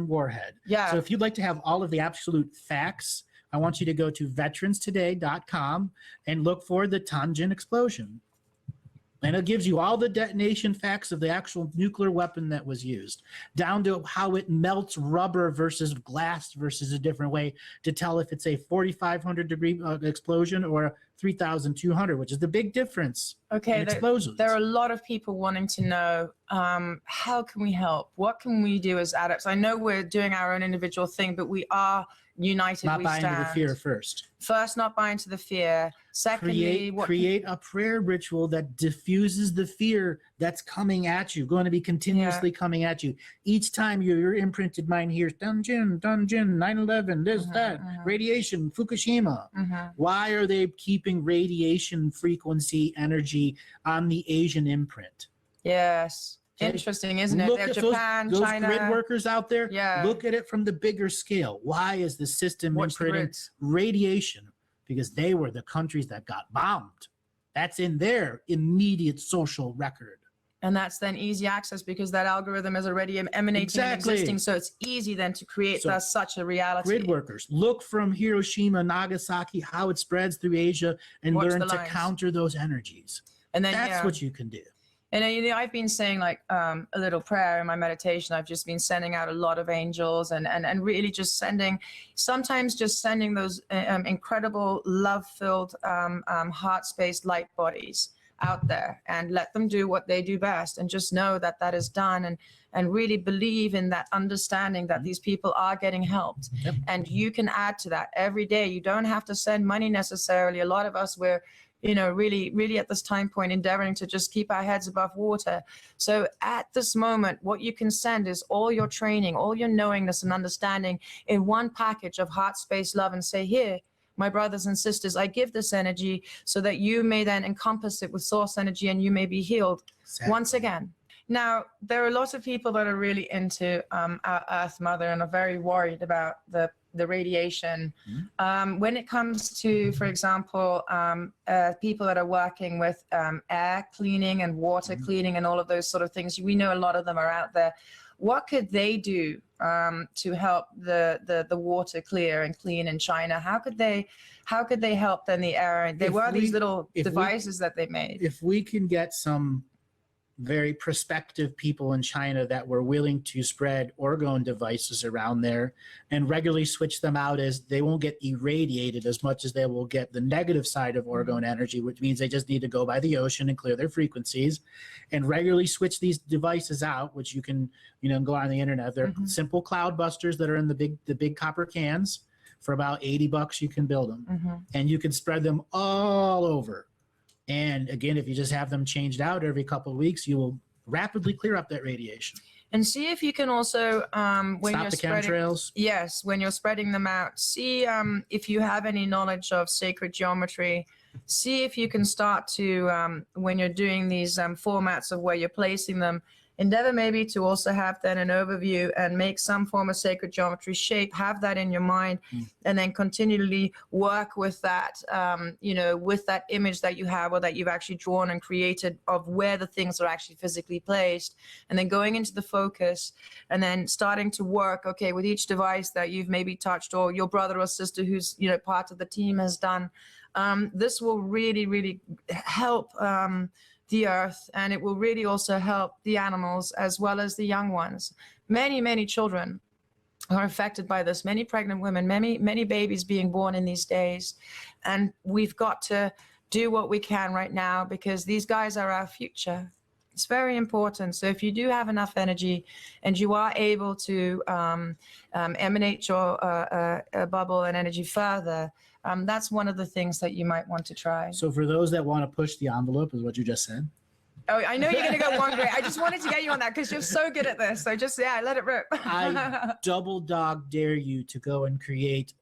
S7: warhead.
S15: Yeah.
S7: So if you'd like to have all of the absolute facts, I want you to go to veteranstoday.com and look for the Tianjin explosion. And it gives you all the detonation facts of the actual nuclear weapon that was used, down to how it melts rubber versus glass versus a different way to tell if it's a 4,500 degree explosion or a 3,200, which is the big difference in explosions.
S15: There are a lot of people wanting to know, how can we help? What can we do as adepts? I know we're doing our own individual thing, but we are united.
S7: Not buying into the fear first.
S15: First, not buying into the fear. Secondly,
S7: create a prayer ritual that diffuses the fear that's coming at you, going to be continuously coming at you. Each time your imprinted mind hears Tianjin, 9/11, this, that, radiation, Fukushima. Why are they keeping radiation frequency energy on the Asian imprint?
S15: Yes. Interesting, isn't it? They're Japan,
S7: those
S15: China.
S7: grid workers out there, look at it from the bigger scale. Why is the system imprinting radiation? Because they were the countries that got bombed. That's in their immediate social record.
S15: And that's then easy access because that algorithm is already emanating and existing. So it's easy then to create such a reality.
S7: Grid workers, look from Hiroshima, Nagasaki, how it spreads through Asia, and learn to counter those energies. And then that's what you can do.
S15: And you know, I've been saying like a little prayer in my meditation. I've just been sending out a lot of angels and really just sometimes just sending those incredible love-filled heart space light bodies out there and let them do what they do best and just know that that is done and really believe in that understanding that these people are getting helped. And you can add to that every day. You don't have to send money necessarily. A lot of us, we're really at this time point endeavoring to just keep our heads above water. So at this moment, what you can send is all your training, all your knowingness and understanding in one package of heart, space, love, and say, here, my brothers and sisters, I give this energy so that you may then encompass it with source energy and you may be healed once again. Now, there are lots of people that are really into our Earth Mother and are very worried about the radiation. When it comes to, for example, people that are working with air cleaning and water cleaning and all of those sort of things, we know a lot of them are out there. What could they do to help the water clear and clean in China? How could they help then the air? There were these little devices that they made.
S3: If we can get some very prospective people in China that were willing to spread orgone devices around there and regularly switch them out, as they won't get irradiated as much as they will get the negative side of orgone energy, which means they just need to go by the ocean and clear their frequencies, and regularly switch these devices out, which you can go on the internet. They're simple cloud busters that are in the big copper cans. For about $80 you can build them, and you can spread them all over. And again, if you just have them changed out every couple of weeks, you will rapidly clear up that radiation.
S15: And see if you can also, when
S3: stop
S15: you're
S3: the
S15: spreading,
S3: chemtrails.
S15: Yes, when you're spreading them out, see if you have any knowledge of sacred geometry. See if you can start to, when you're doing these formats of where you're placing them, endeavor maybe to also have then an overview and make some form of sacred geometry shape, have that in your mind, and then continually work with that, with that image that you have or that you've actually drawn and created of where the things are actually physically placed, and then going into the focus and then starting to work, okay, with each device that you've maybe touched or your brother or sister who's, part of the team has done. This will really, really help the earth, and it will really also help the animals as well as the young ones. Many, many children are affected by this, many pregnant women, many babies being born in these days. And we've got to do what we can right now because these guys are our future. It's very important. So if you do have enough energy and you are able to emanate your bubble and energy further, that's one of the things that you might want to try.
S3: So for those that want to push the envelope, is what you just said.
S15: Oh, I know you're going to go one grade. I just wanted to get you on that because you're so good at this. So just, let it rip.
S3: I double dog dare you to go and create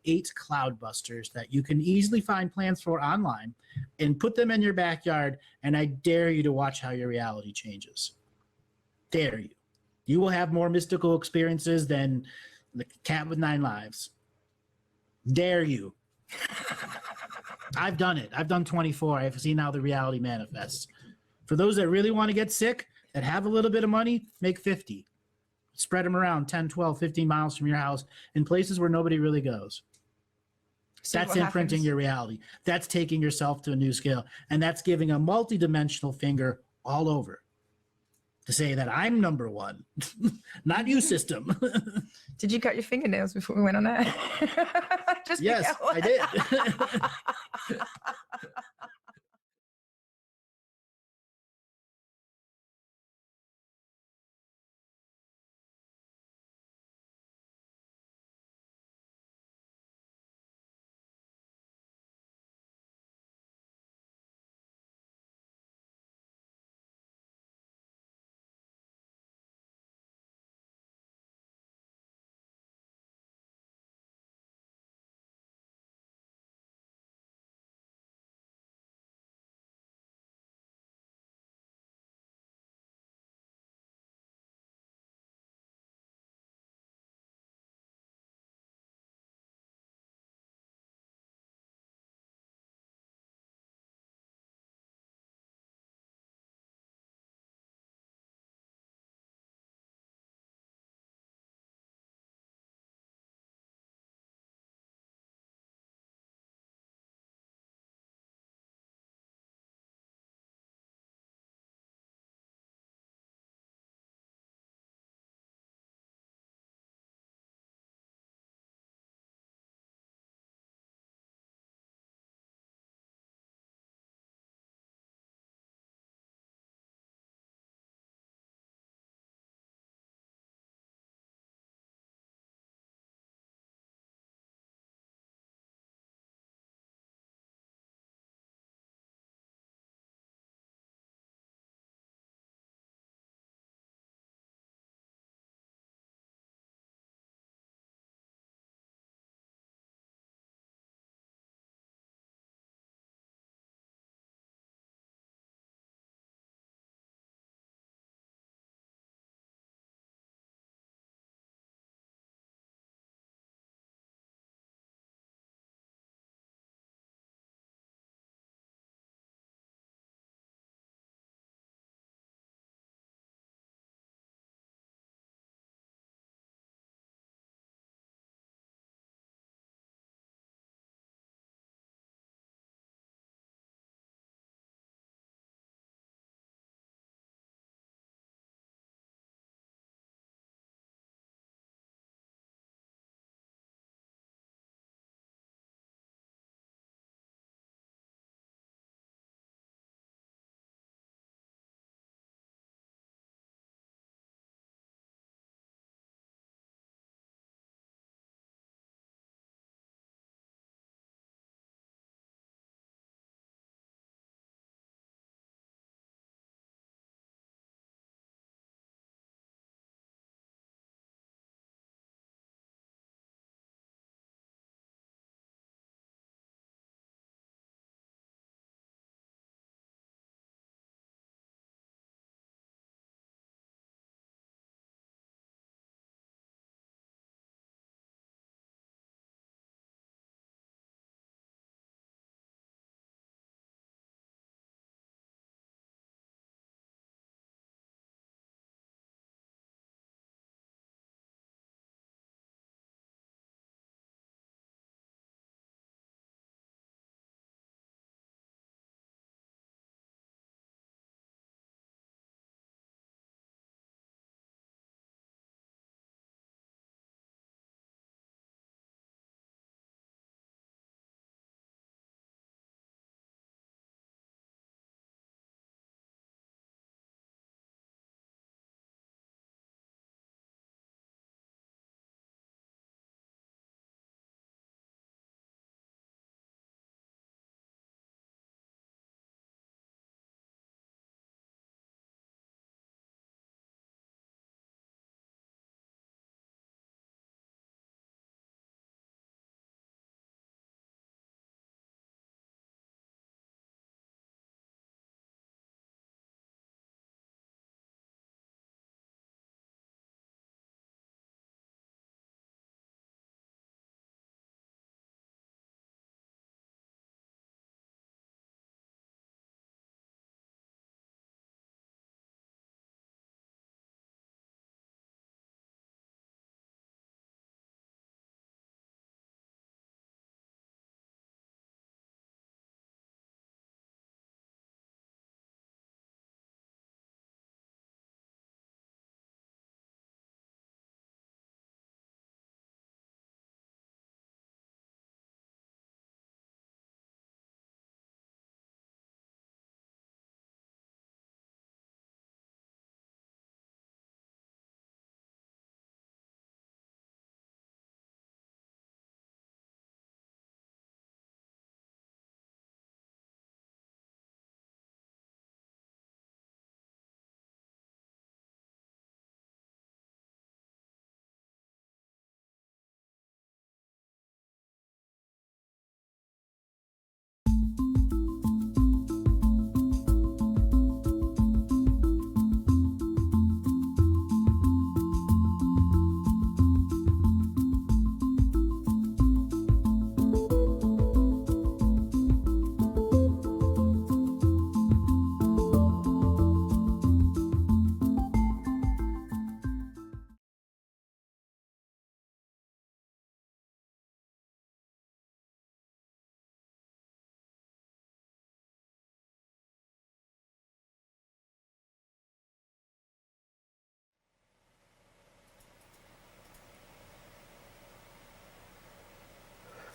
S3: 8 cloud busters that you can easily find plans for online and put them in your backyard, and I dare you to watch how your reality changes. Dare you. You will have more mystical experiences than the cat with 9 lives. Dare you. I've done it. I've done 24. I've seen how the reality manifests. For those that really want to get sick, that have a little bit of money, make 50. Spread them around 10, 12, 15 miles from your house in places where nobody really goes. That's imprinting your reality. That's taking yourself to a new scale. And that's giving a multidimensional finger all over to say that I'm number one, not you, system.
S15: Did you cut your fingernails before we went on air?
S3: Yes, I did.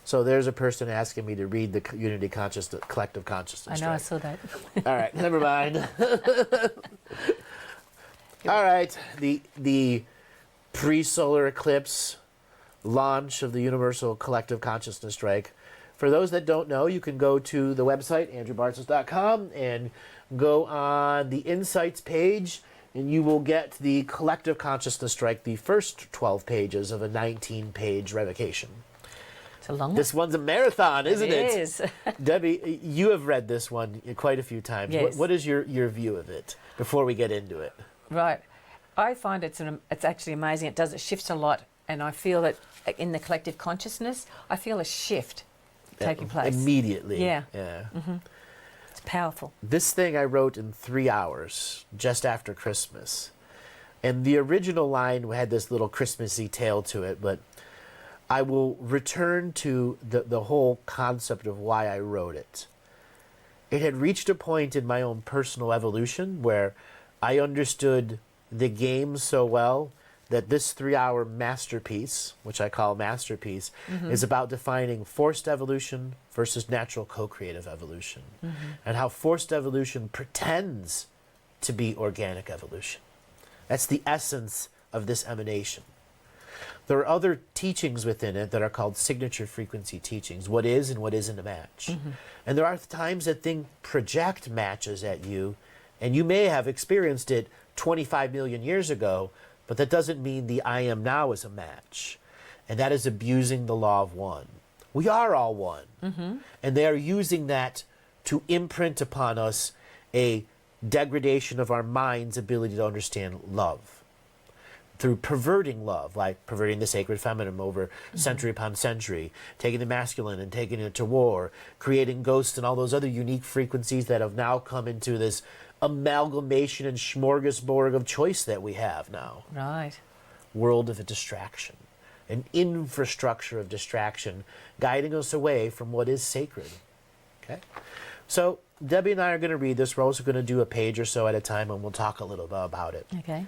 S16: So there's a person asking me to read the Unity Consciousness, Collective Consciousness.
S17: I know, I saw that.
S16: All right, never mind. All right, the pre-solar eclipse launch of the Universal Collective Consciousness Strike. For those that don't know, you can go to the website, andrewbartzis.com, and go on the Insights page, and you will get the Collective Consciousness Strike, the first 12 pages of a 19-page revocation.
S17: It's a long one.
S16: This one's a marathon, isn't it?
S17: It is.
S16: Debbie, you have read this one quite a few times.
S17: Yes.
S16: What is your view of it before we get into it?
S17: Right. I find it's actually amazing. It shifts a lot, and I feel that in the collective consciousness, I feel a shift taking place.
S16: Immediately.
S17: Yeah.
S16: Yeah.
S17: Mm-hmm. It's powerful.
S16: This thing I wrote in 3 hours, just after Christmas. And the original line had this little Christmassy tale to it, but I will return to the whole concept of why I wrote it. It had reached a point in my own personal evolution where I understood the game so well that this 3-hour masterpiece, which I call masterpiece, is about defining forced evolution versus natural co-creative evolution, and how forced evolution pretends to be organic evolution. That's the essence of this emanation. There are other teachings within it that are called signature frequency teachings, what is and what isn't a match. And there are times that things project matches at you, and you may have experienced it 25 million years ago, but that doesn't mean the I am now is a match. And that is abusing the law of one. We are all one. And they are using that to imprint upon us a degradation of our mind's ability to understand love. Through perverting love, like perverting the sacred feminine over century upon century, taking the masculine and taking it to war, creating ghosts and all those other unique frequencies that have now come into this amalgamation and smorgasbord of choice that we have now.
S17: Right.
S16: World of distraction, an infrastructure of distraction, guiding us away from what is sacred. Okay? So Debbie and I are going to read this. We're also going to do a page or so at a time, and we'll talk a little bit about it.
S17: Okay.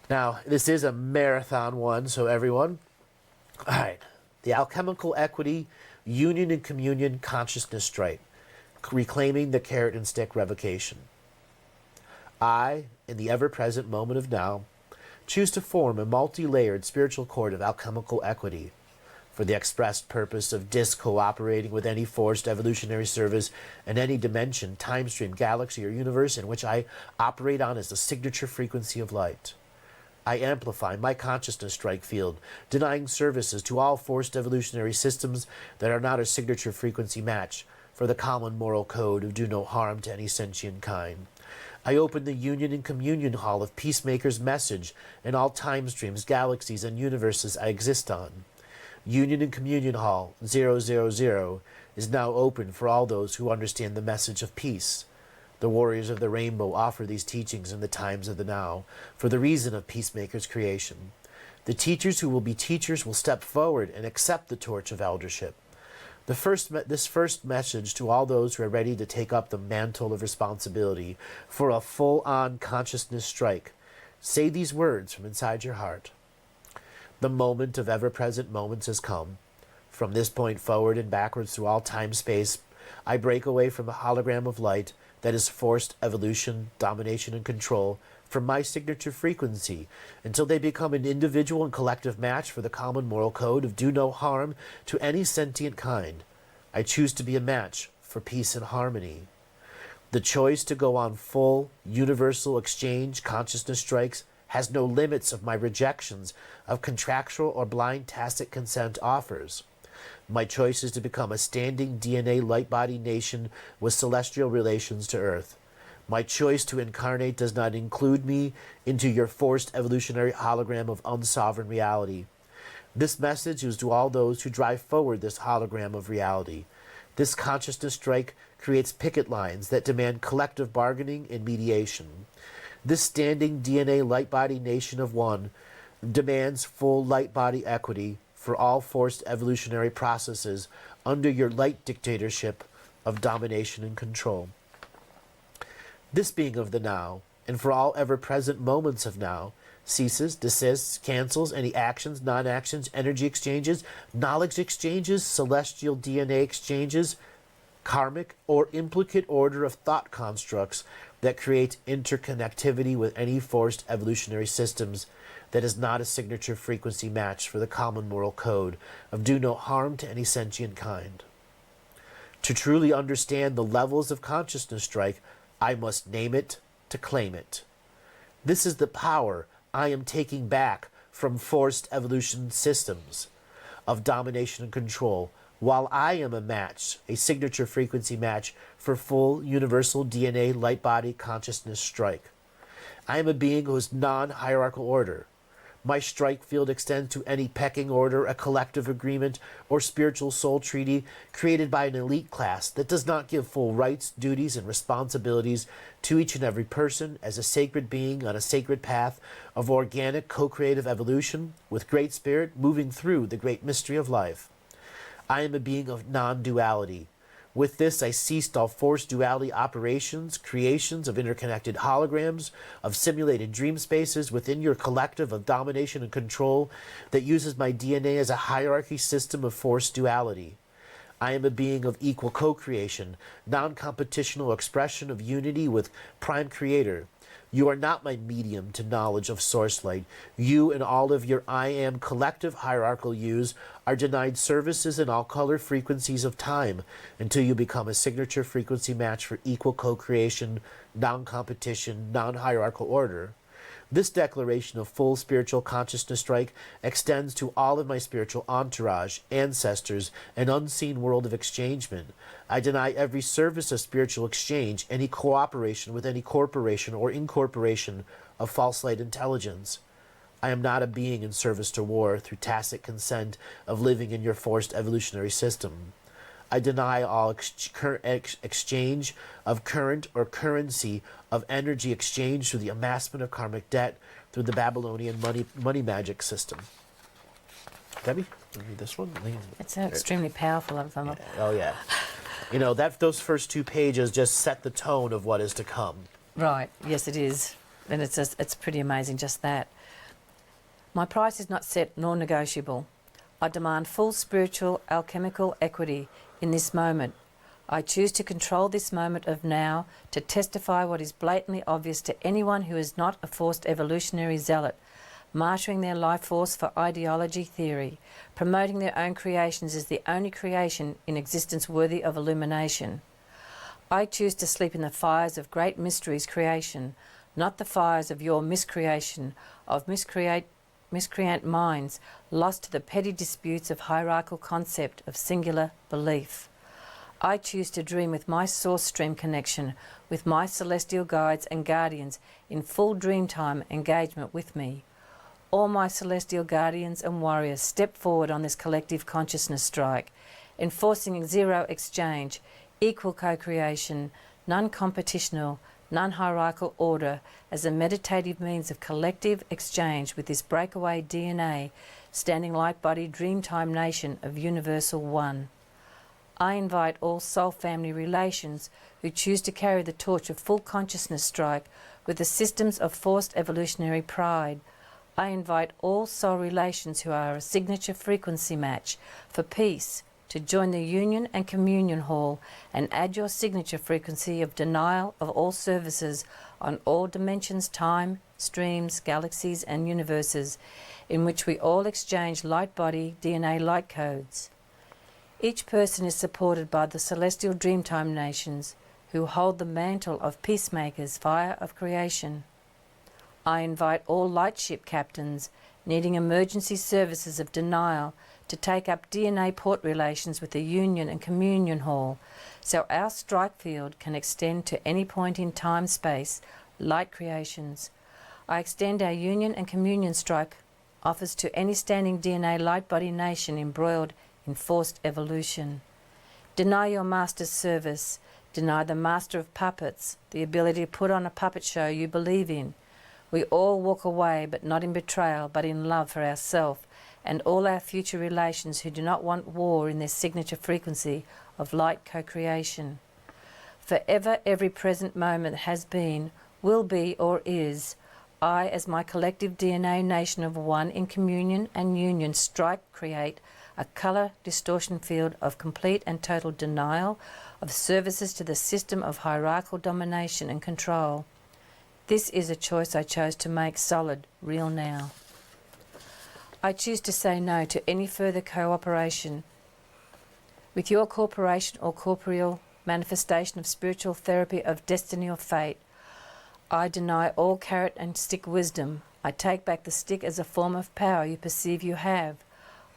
S16: Now, this is a marathon one, so everyone. All right. The alchemical equity, union and communion consciousness strike, reclaiming the carrot and stick revocation. I, in the ever-present moment of now, choose to form a multi-layered spiritual cord of alchemical equity for the expressed purpose of dis-cooperating with any forced evolutionary service in any dimension, time stream, galaxy, or universe in which I operate on as the signature frequency of light. I amplify my consciousness strike field, denying services to all forced evolutionary systems that are not a signature frequency match for the common moral code of do no harm to any sentient kind. I open the union and communion hall of Peacemaker's message in all time streams, galaxies, and universes I exist on. Union and Communion Hall 000 is now open for all those who understand the message of peace. The warriors of the rainbow offer these teachings in the times of the now, for the reason of Peacemaker's creation. The teachers who will be teachers will step forward and accept the torch of eldership. This first message to all those who are ready to take up the mantle of responsibility for a full-on consciousness strike. Say these words from inside your heart. The moment of ever-present moments has come. From this point forward and backwards through all time-space, I break away from the hologram of light that is forced evolution, domination, and control from my signature frequency until they become an individual and collective match for the common moral code of do no harm to any sentient kind. I choose to be a match for peace and harmony. The choice to go on full, universal exchange consciousness strikes has no limits of my rejections of contractual or blind tacit consent offers. My choice is to become a standing DNA light-body nation with celestial relations to Earth. My choice to incarnate does not include me into your forced evolutionary hologram of unsovereign reality. This message is to all those who drive forward this hologram of reality. This consciousness strike creates picket lines that demand collective bargaining and mediation. This standing DNA light-body nation of one demands full light-body equity for all forced evolutionary processes under your light dictatorship of domination and control. This being of the now, and for all ever-present moments of now, ceases, desists, cancels any actions, non-actions, energy exchanges, knowledge exchanges, celestial DNA exchanges, karmic or implicate order of thought constructs that create interconnectivity with any forced evolutionary systems that is not a signature frequency match for the common moral code of do no harm to any sentient kind. To truly understand the levels of consciousness strike, I must name it to claim it. This is the power I am taking back from forced evolution systems of domination and control, while I am a match, a signature frequency match for full universal DNA light body consciousness strike. I am a being who is non-hierarchical order. My strike field extends to any pecking order, a collective agreement, or spiritual soul treaty created by an elite class that does not give full rights, duties, and responsibilities to each and every person as a sacred being on a sacred path of organic co-creative evolution with great spirit moving through the great mystery of life. I am a being of non-duality. With this, I ceased all forced duality operations, creations of interconnected holograms, of simulated dream spaces within your collective of domination and control that uses my DNA as a hierarchy system of forced duality. I am a being of equal co-creation, non-competitional expression of unity with Prime Creator. You are not my medium to knowledge of Source Light. You and all of your I Am collective hierarchical yous are denied services in all color frequencies of time until you become a signature frequency match for equal co-creation, non-competition, non-hierarchical order. This declaration of full spiritual consciousness strike extends to all of my spiritual entourage, ancestors, and unseen world of exchangement. I deny every service of spiritual exchange, any cooperation with any corporation or incorporation of false light intelligence. I am not a being in service to war through tacit consent of living in your forced evolutionary system. I deny all exchange of current or currency of energy exchange through the amassment of karmic debt through the Babylonian money magic system. Debbie, read this one.
S17: It's extremely powerful.
S16: Oh yeah. You know, those first 2 pages just set the tone of what is to come.
S17: Right. Yes, it is, and it's pretty amazing. Just that. My price is not set nor negotiable. I demand full spiritual alchemical equity in this moment. I choose to control this moment of now to testify what is blatantly obvious to anyone who is not a forced evolutionary zealot, martyring their life force for ideology theory, promoting their own creations as the only creation in existence worthy of illumination. I choose to sleep in the fires of great mysteries creation, not the fires of your miscreation, of miscreant minds lost to the petty disputes of hierarchical concept of singular belief. I choose to dream with my source stream connection, with my celestial guides and guardians in full dreamtime engagement with me. All my celestial guardians and warriors step forward on this collective consciousness strike, enforcing zero exchange, equal co-creation, non-competitional, non-hierarchical order as a meditative means of collective exchange with this breakaway DNA, standing light-body dreamtime nation of universal one. I invite all soul family relations who choose to carry the torch of full consciousness strike with the systems of forced evolutionary pride. I invite all soul relations who are a signature frequency match for peace to join the Union and Communion Hall and add your signature frequency of denial of all services on all dimensions, time, streams, galaxies, and universes, in which we all exchange light body DNA light codes. Each person is supported by the celestial dreamtime nations who hold the mantle of peacemakers, fire of creation. I invite all lightship captains needing emergency services of denial to take up DNA port relations with the Union and Communion Hall so our strike field can extend to any point in time-space, light creations. I extend our Union and Communion strike offers to any standing DNA light body nation embroiled in forced evolution. Deny your master's service, deny the master of puppets the ability to put on a puppet show you believe in. We all walk away, but not in betrayal, but in love for ourselves and all our future relations who do not want war in their signature frequency of light co-creation. Forever every present moment has been, will be, or is. I, as my collective DNA nation of one in communion and union, create a colour distortion field of complete and total denial of services to the system of hierarchical domination and control. This is a choice I chose to make solid, real now. I choose to say no to any further cooperation with your corporation or corporeal manifestation of spiritual therapy of destiny or fate. I deny all carrot and stick wisdom. I take back the stick as a form of power you perceive you have.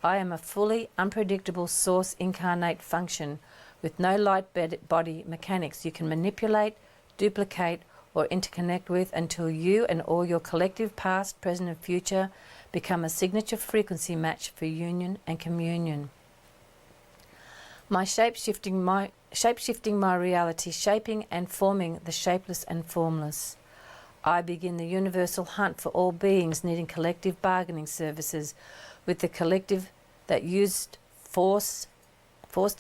S17: I am a fully unpredictable source incarnate function with no light body mechanics you can manipulate, duplicate, or interconnect with until you and all your collective past, present, and future become a signature frequency match for union and communion. My shape-shifting my reality, shaping and forming the shapeless and formless. I begin the universal hunt for all beings needing collective bargaining services with the collective that used forced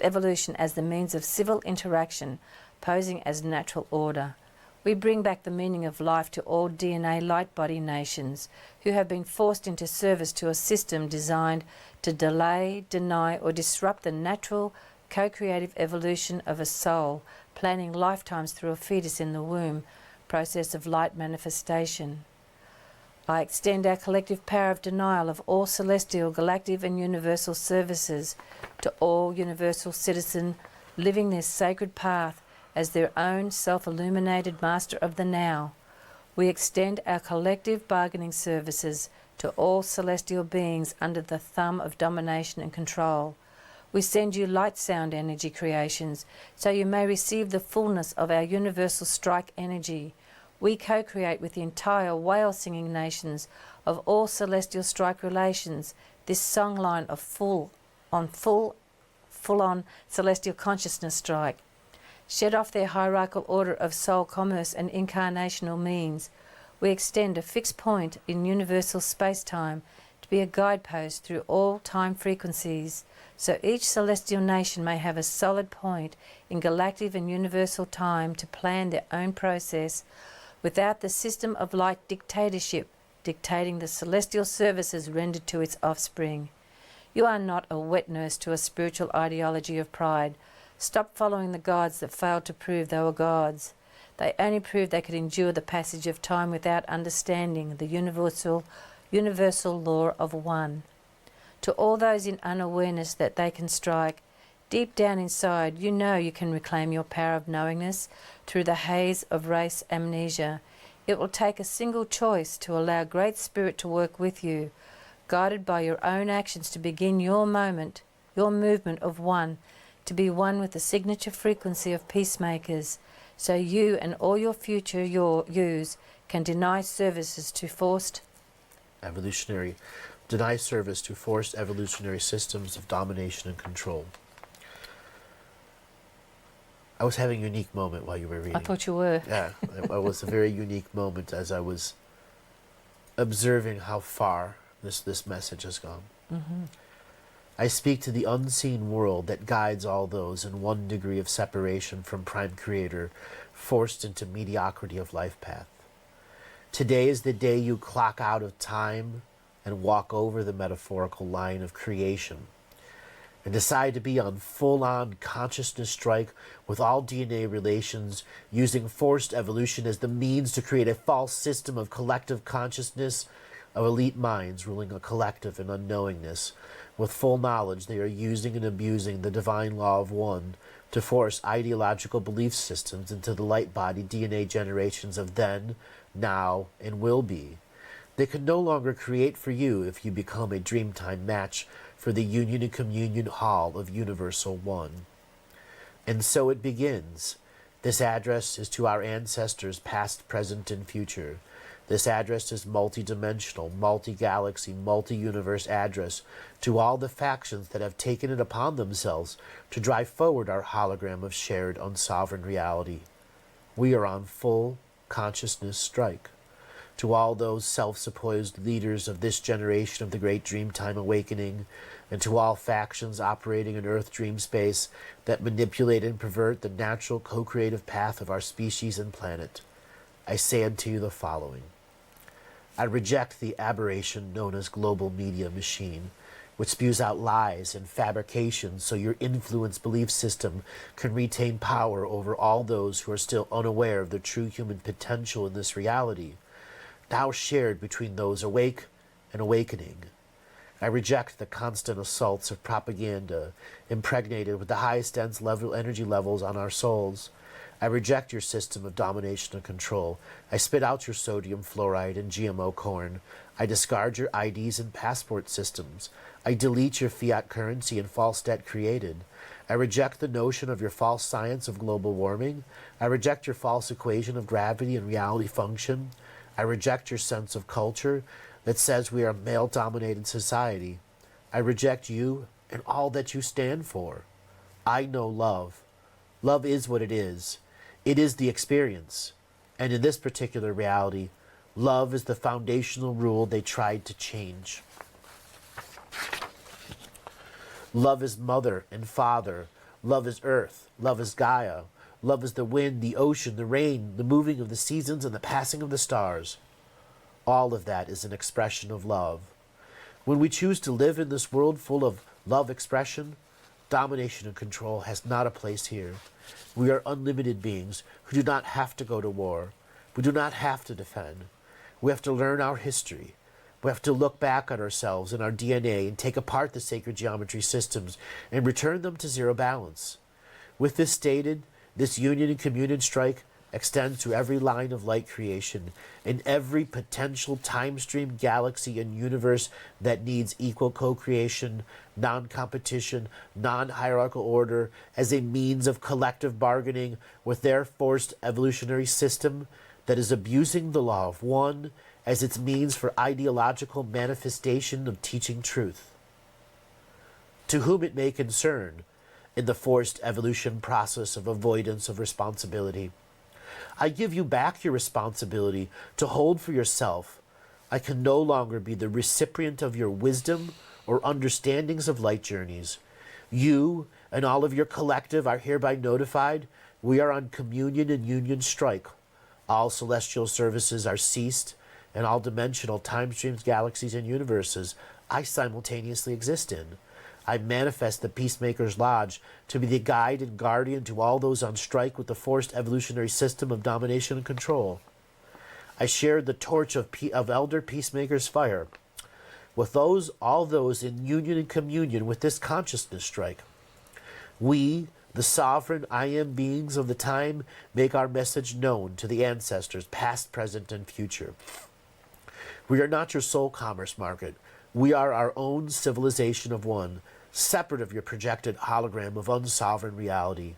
S17: evolution as the means of civil interaction, posing as natural order. We bring back the meaning of life to all DNA light body nations who have been forced into service to a system designed to delay, deny, or disrupt the natural co-creative evolution of a soul, planning lifetimes through a fetus in the womb, process of light manifestation. I extend our collective power of denial of all celestial, galactic, and universal services to all universal citizen living this sacred path as their own self-illuminated master of the now. We extend our collective bargaining services to all celestial beings under the thumb of domination and control. We send you light sound energy creations so you may receive the fullness of our universal strike energy. We co-create with the entire whale-singing nations of all celestial strike relations this songline of full-on celestial consciousness strike. Shed off their hierarchical order of soul commerce and incarnational means. We extend a fixed point in universal space-time to be a guidepost through all time frequencies, so each celestial nation may have a solid point in galactic and universal time to plan their own process without the system of light dictatorship dictating the celestial services rendered to its offspring. You are not a wet nurse to a spiritual ideology of pride. Stop following the gods that failed to prove they were gods. They only proved they could endure the passage of time without understanding the universal law of one. To all those in unawareness that they can strike, deep down inside, you know you can reclaim your power of knowingness through the haze of race amnesia. It will take a single choice to allow Great Spirit to work with you, guided by your own actions to begin your movement of one, to be one with the signature frequency of peacemakers, so you and all your future yous can deny services to forced evolutionary systems of domination and control. I was having a unique moment while you were reading. I thought you were.
S16: Yeah, it was a very unique moment as I was observing how far this message has gone.
S17: Mm-hmm.
S16: I speak to the unseen world that guides all those in 1 degree of separation from Prime Creator, forced into mediocrity of life path. Today is the day you clock out of time and walk over the metaphorical line of creation and decide to be on full-on consciousness strike with all DNA relations, using forced evolution as the means to create a false system of collective consciousness of elite minds ruling a collective in unknowingness. With full knowledge, they are using and abusing the divine law of one to force ideological belief systems into the light-bodied DNA generations of then, now, and will be. They can no longer create for you if you become a Dreamtime match for the Union and Communion Hall of Universal One. And so it begins. This address is to our ancestors, past, present, and future. This address is multi-dimensional, multi-galaxy, multi-universe address to all the factions that have taken it upon themselves to drive forward our hologram of shared unsovereign reality. We are on full consciousness strike. To all those self-supposed leaders of this generation of the Great Dreamtime Awakening, and to all factions operating in Earth dream space that manipulate and pervert the natural co-creative path of our species and planet, I say unto you the following. I reject the aberration known as global media machine, which spews out lies and fabrications so your influence belief system can retain power over all those who are still unaware of the true human potential in this reality, now shared between those awake and awakening. I reject the constant assaults of propaganda impregnated with the highest dense energy levels on our souls. I reject your system of domination and control. I spit out your sodium fluoride and GMO corn. I discard your IDs and passport systems. I delete your fiat currency and false debt created. I reject the notion of your false science of global warming. I reject your false equation of gravity and reality function. I reject your sense of culture that says we are a male-dominated society. I reject you and all that you stand for. I know love. Love is what it is. It is the experience. And in this particular reality, love is the foundational rule they tried to change. Love is mother and father. Love is earth. Love is Gaia. Love is the wind, the ocean, the rain, the moving of the seasons, and the passing of the stars. All of that is an expression of love. When we choose to live in this world full of love expression, domination and control has not a place here. We are unlimited beings who do not have to go to war. We do not have to defend. We have to learn our history. We have to look back at ourselves and our DNA and take apart the sacred geometry systems and return them to zero balance. With this stated, this union and communion strike extends to every line of light creation and every potential time stream, galaxy, and universe that needs equal co-creation, non-competition, non-hierarchical order as a means of collective bargaining with their forced evolutionary system that is abusing the law of one as its means for ideological manifestation of teaching truth. To whom it may concern, in the forced evolution process of avoidance of responsibility, I give you back your responsibility to hold for yourself. I can no longer be the recipient of your wisdom or understandings of light journeys. You and all of your collective are hereby notified we are on communion and union strike. All celestial services are ceased, and all dimensional time streams, galaxies, and universes I simultaneously exist in. I manifest the Peacemaker's Lodge to be the guide and guardian to all those on strike with the forced evolutionary system of domination and control. I shared the torch of Elder Peacemaker's fire with all those in union and communion with this consciousness strike. We, the sovereign I am beings of the time, make our message known to the ancestors, past, present, and future. We are not your soul commerce market. We are our own civilization of one, separate of your projected hologram of unsovereign reality.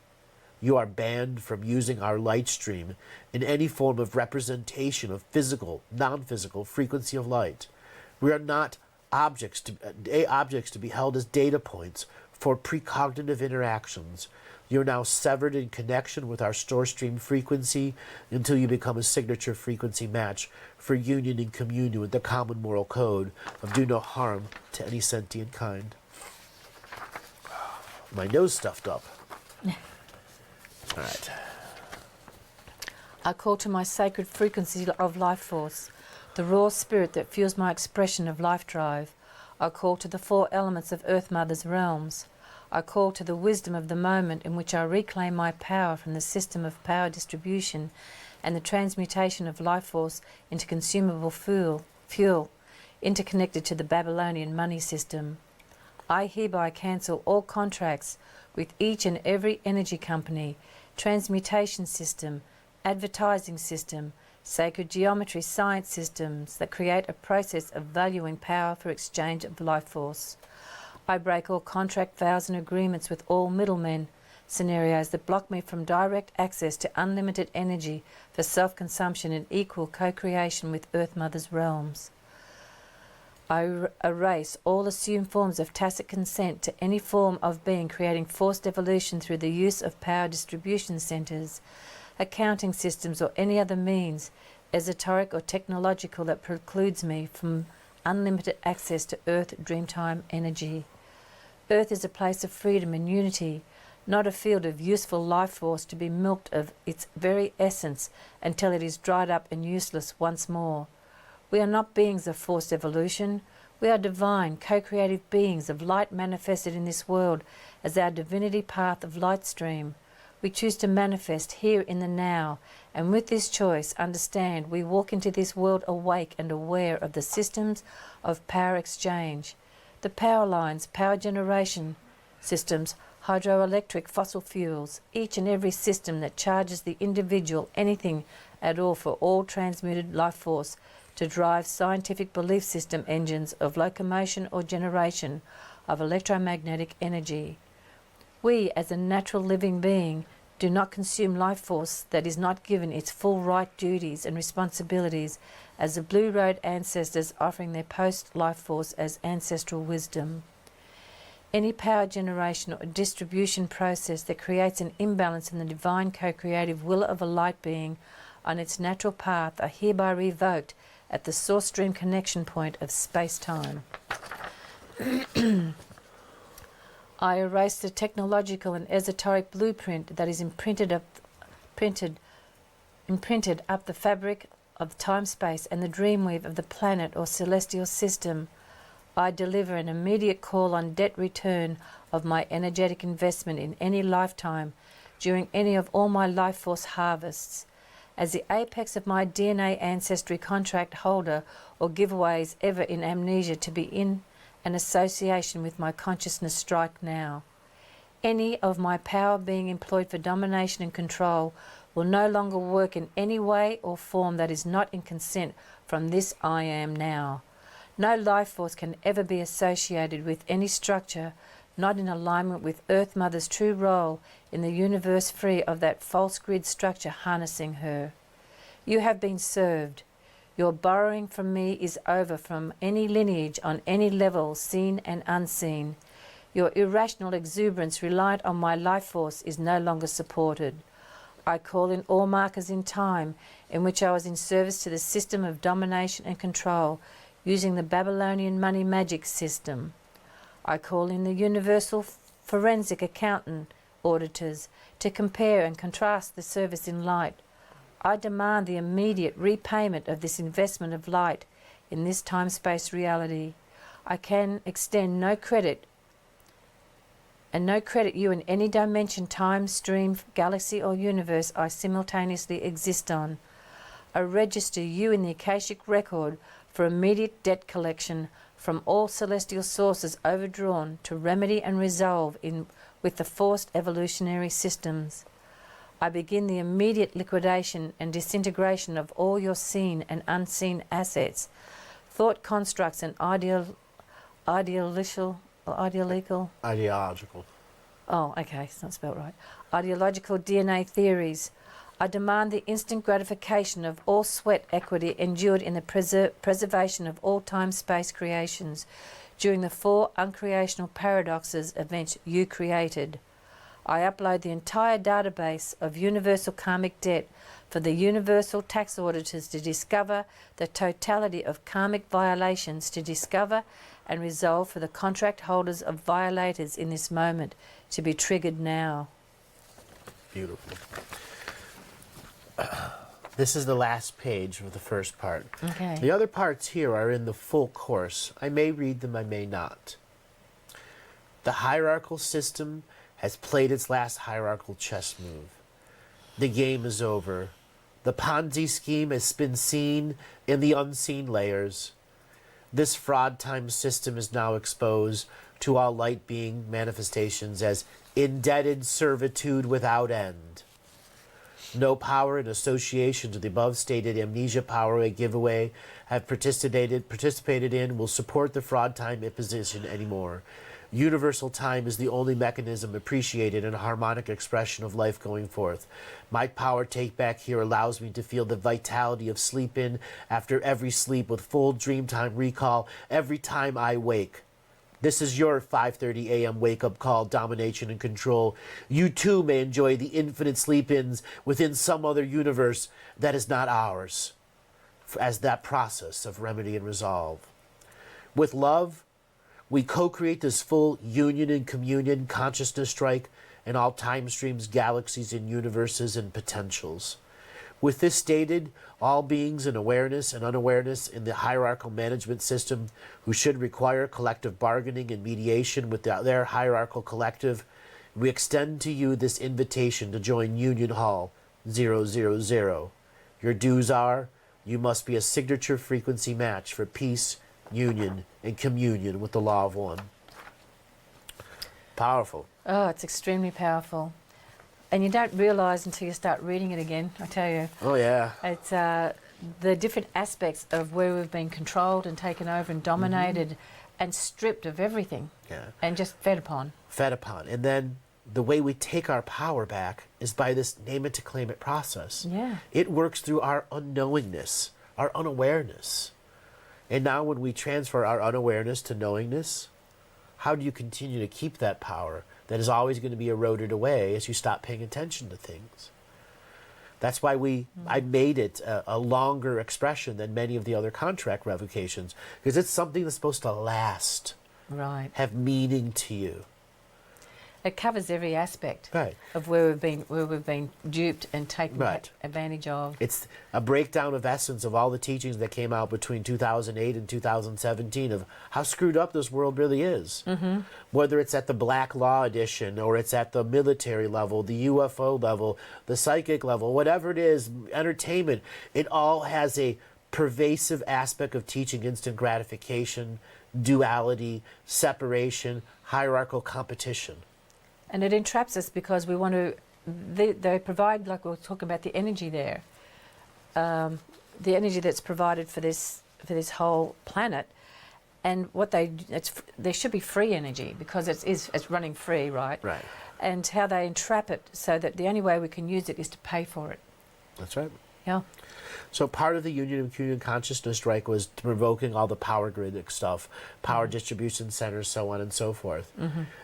S16: You are banned from using our light stream in any form of representation of physical, non-physical frequency of light. We are not objects to be held as data points for precognitive interactions. You are now severed in connection with our store stream frequency until you become a signature frequency match for union and communion with the common moral code of do no harm to any sentient kind. My nose stuffed up. All right.
S17: I call to my sacred frequency of life force, the raw spirit that fuels my expression of life drive. I call to the 4 elements of Earth Mother's realms. I call to the wisdom of the moment in which I reclaim my power from the system of power distribution and the transmutation of life force into consumable fuel, interconnected to the Babylonian money system. I hereby cancel all contracts with each and every energy company, transmutation system, advertising system, sacred geometry science systems that create a process of valuing power for exchange of life force. I break all contract vows and agreements with all middlemen, scenarios that block me from direct access to unlimited energy for self-consumption and equal co-creation with Earth Mother's realms. I erase all assumed forms of tacit consent to any form of being creating forced evolution through the use of power distribution centers, accounting systems, or any other means, esoteric or technological, that precludes me from unlimited access to Earth Dreamtime energy. Earth is a place of freedom and unity, not a field of useful life force to be milked of its very essence until it is dried up and useless once more. We are not beings of forced evolution. We are divine, co-creative beings of light manifested in this world as our divinity path of light stream. We choose to manifest here in the now, and with this choice, understand we walk into this world awake and aware of the systems of power exchange, the power lines, power generation systems, hydroelectric, fossil fuels, each and every system that charges the individual anything at all for all transmuted life force to drive scientific belief system engines of locomotion or generation of electromagnetic energy. We, as a natural living being, do not consume life force that is not given its full right duties and responsibilities as the Blue Road ancestors offering their post-life force as ancestral wisdom. Any power generation or distribution process that creates an imbalance in the divine co-creative will of a light being on its natural path are hereby revoked at the source stream connection point of space-time. I erase the technological and esoteric blueprint that is imprinted up the fabric of time-space and the dreamweave of the planet or celestial system. I deliver an immediate call on debt return of my energetic investment in any lifetime during any of all my life force harvests. As the apex of my DNA ancestry contract holder or giveaways ever in amnesia to be in an association with my consciousness strike now. Any of my power being employed for domination and control will no longer work in any way or form that is not in consent from this I am now. No life force can ever be associated with any structure not in alignment with Earth Mother's true role in the universe free of that false grid structure harnessing her. You have been served. Your borrowing from me is over from any lineage on any level, seen and unseen. Your irrational exuberance reliant on my life force is no longer supported. I call in all markers in time in which I was in service to the system of domination and control using the Babylonian money magic system. I call in the universal forensic accountant auditors to compare and contrast the service in light. I demand the immediate repayment of this investment of light in this time-space reality. I can extend no credit and no credit you in any dimension, time, stream, galaxy or universe I simultaneously exist on. I register you in the Akashic record for immediate debt collection from all celestial sources overdrawn to remedy and resolve with the forced evolutionary systems. I begin the immediate liquidation and disintegration of all your seen and unseen assets, thought constructs and ideological. Oh, okay, it's not spelled right. Ideological DNA theories. I demand the instant gratification of all sweat equity endured in the preservation of all time-space creations during the 4 uncreational paradoxes events you created. I upload the entire database of universal karmic debt for the universal tax auditors to discover the totality of karmic violations, to discover and resolve for the contract holders of violators in this moment to be triggered now.
S16: Beautiful. This is the last page of the first part.
S17: Okay.
S16: The other parts here are in the full course. I may read them, I may not. The hierarchical system has played its last hierarchical chess move. The game is over. The Ponzi scheme has been seen in the unseen layers. This fraud time system is now exposed to all light being manifestations as indebted servitude without end. No power in association to the above stated amnesia power giveaway have participated in will support the fraud time imposition anymore. Universal time is the only mechanism appreciated in a harmonic expression of life going forth. My power take back here allows me to feel the vitality of sleep in after every sleep with full dream time recall every time I wake. This is your 5:30 a.m. wake-up call, domination and control. You too may enjoy the infinite sleep-ins within some other universe that is not ours, as that process of remedy and resolve. With love, we co-create this full union and communion consciousness strike in all time streams, galaxies, and universes and potentials. With this stated, all beings in awareness and unawareness in the hierarchical management system who should require collective bargaining and mediation with their hierarchical collective, we extend to you this invitation to join Union Hall 000. Your dues are, you must be a signature frequency match for peace, union, and communion with the law of one. Powerful.
S17: Oh, it's extremely powerful. And you don't realise until you start reading it again, I tell you.
S16: Oh, yeah.
S17: It's the different aspects of where we've been controlled and taken over and dominated and stripped of everything.
S16: Yeah.
S17: And just fed upon.
S16: Fed upon. And then the way we take our power back is by this name it to claim it process.
S17: Yeah.
S16: It works through our unknowingness, our unawareness. And now when we transfer our unawareness to knowingness, how do you continue to keep that power that is always going to be eroded away as you stop paying attention to things? That's why I made it a longer expression than many of the other contract revocations, because it's something that's supposed to last,
S17: right?
S16: Have meaning to you.
S17: It covers every aspect
S16: right.
S17: of where we've been duped and taken advantage of.
S16: It's a breakdown of essence of all the teachings that came out between 2008 and 2017 of how screwed up this world really is. Whether it's at the Black Law edition or it's at the military level, the UFO level, the psychic level, whatever it is, entertainment, it all has a pervasive aspect of teaching instant gratification, duality, separation, hierarchical competition.
S17: And it entraps us because we want to, they provide, like we were talking about the energy there, the energy that's provided for this whole planet, and what there should be free energy because it's running free, right?
S16: Right.
S17: And how they entrap it so that the only way we can use it is to pay for it.
S16: That's right.
S17: Yeah.
S16: So part of the Union and Communion Consciousness strike was provoking all the power grid stuff, power distribution centers, so on and so forth.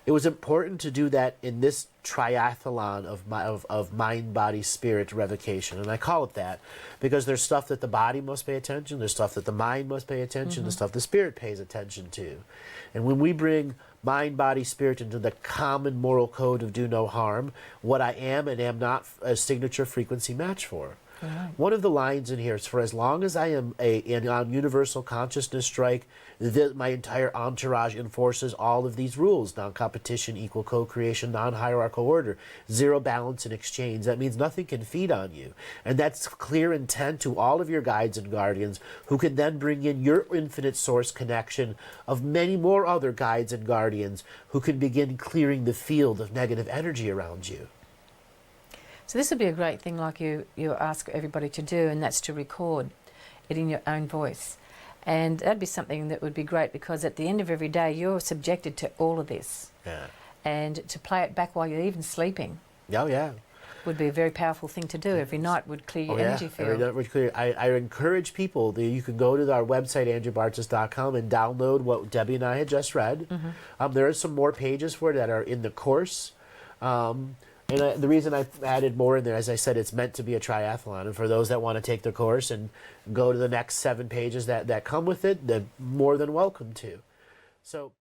S16: It was important to do that in this triathlon of mind, body, spirit revocation. And I call it that because there's stuff that the body must pay attention, there's stuff that the mind must pay attention, there's stuff the spirit pays attention to. And when we bring mind, body, spirit into the common moral code of do no harm, what I am and am not a signature frequency match for. Right. One of the lines in here is, for as long as I am on universal consciousness strike, my entire entourage enforces all of these rules: non-competition, equal co-creation, non-hierarchical order, zero balance and exchange. That means nothing can feed on you. And that's clear intent to all of your guides and guardians, who can then bring in your infinite source connection of many more other guides and guardians who can begin clearing the field of negative energy around you.
S17: So this would be a great thing, like you ask everybody to do, and that's to record it in your own voice. And that'd be something that would be great, because at the end of every day you're subjected to all of this.
S16: Yeah.
S17: And to play it back while you're even sleeping.
S16: Oh, yeah.
S17: Would be a very powerful thing to do. Every night would clear your energy field.
S16: Every night would clear. I encourage people that you can go to our website, andrewbartzis.com, and download what Debbie and I had just read. There are some more pages for it that are in the course. And the reason I added more in there, as I said, it's meant to be a triathlon. And for those that want to take the course and go to the next 7 pages that come with it, they're more than welcome to. So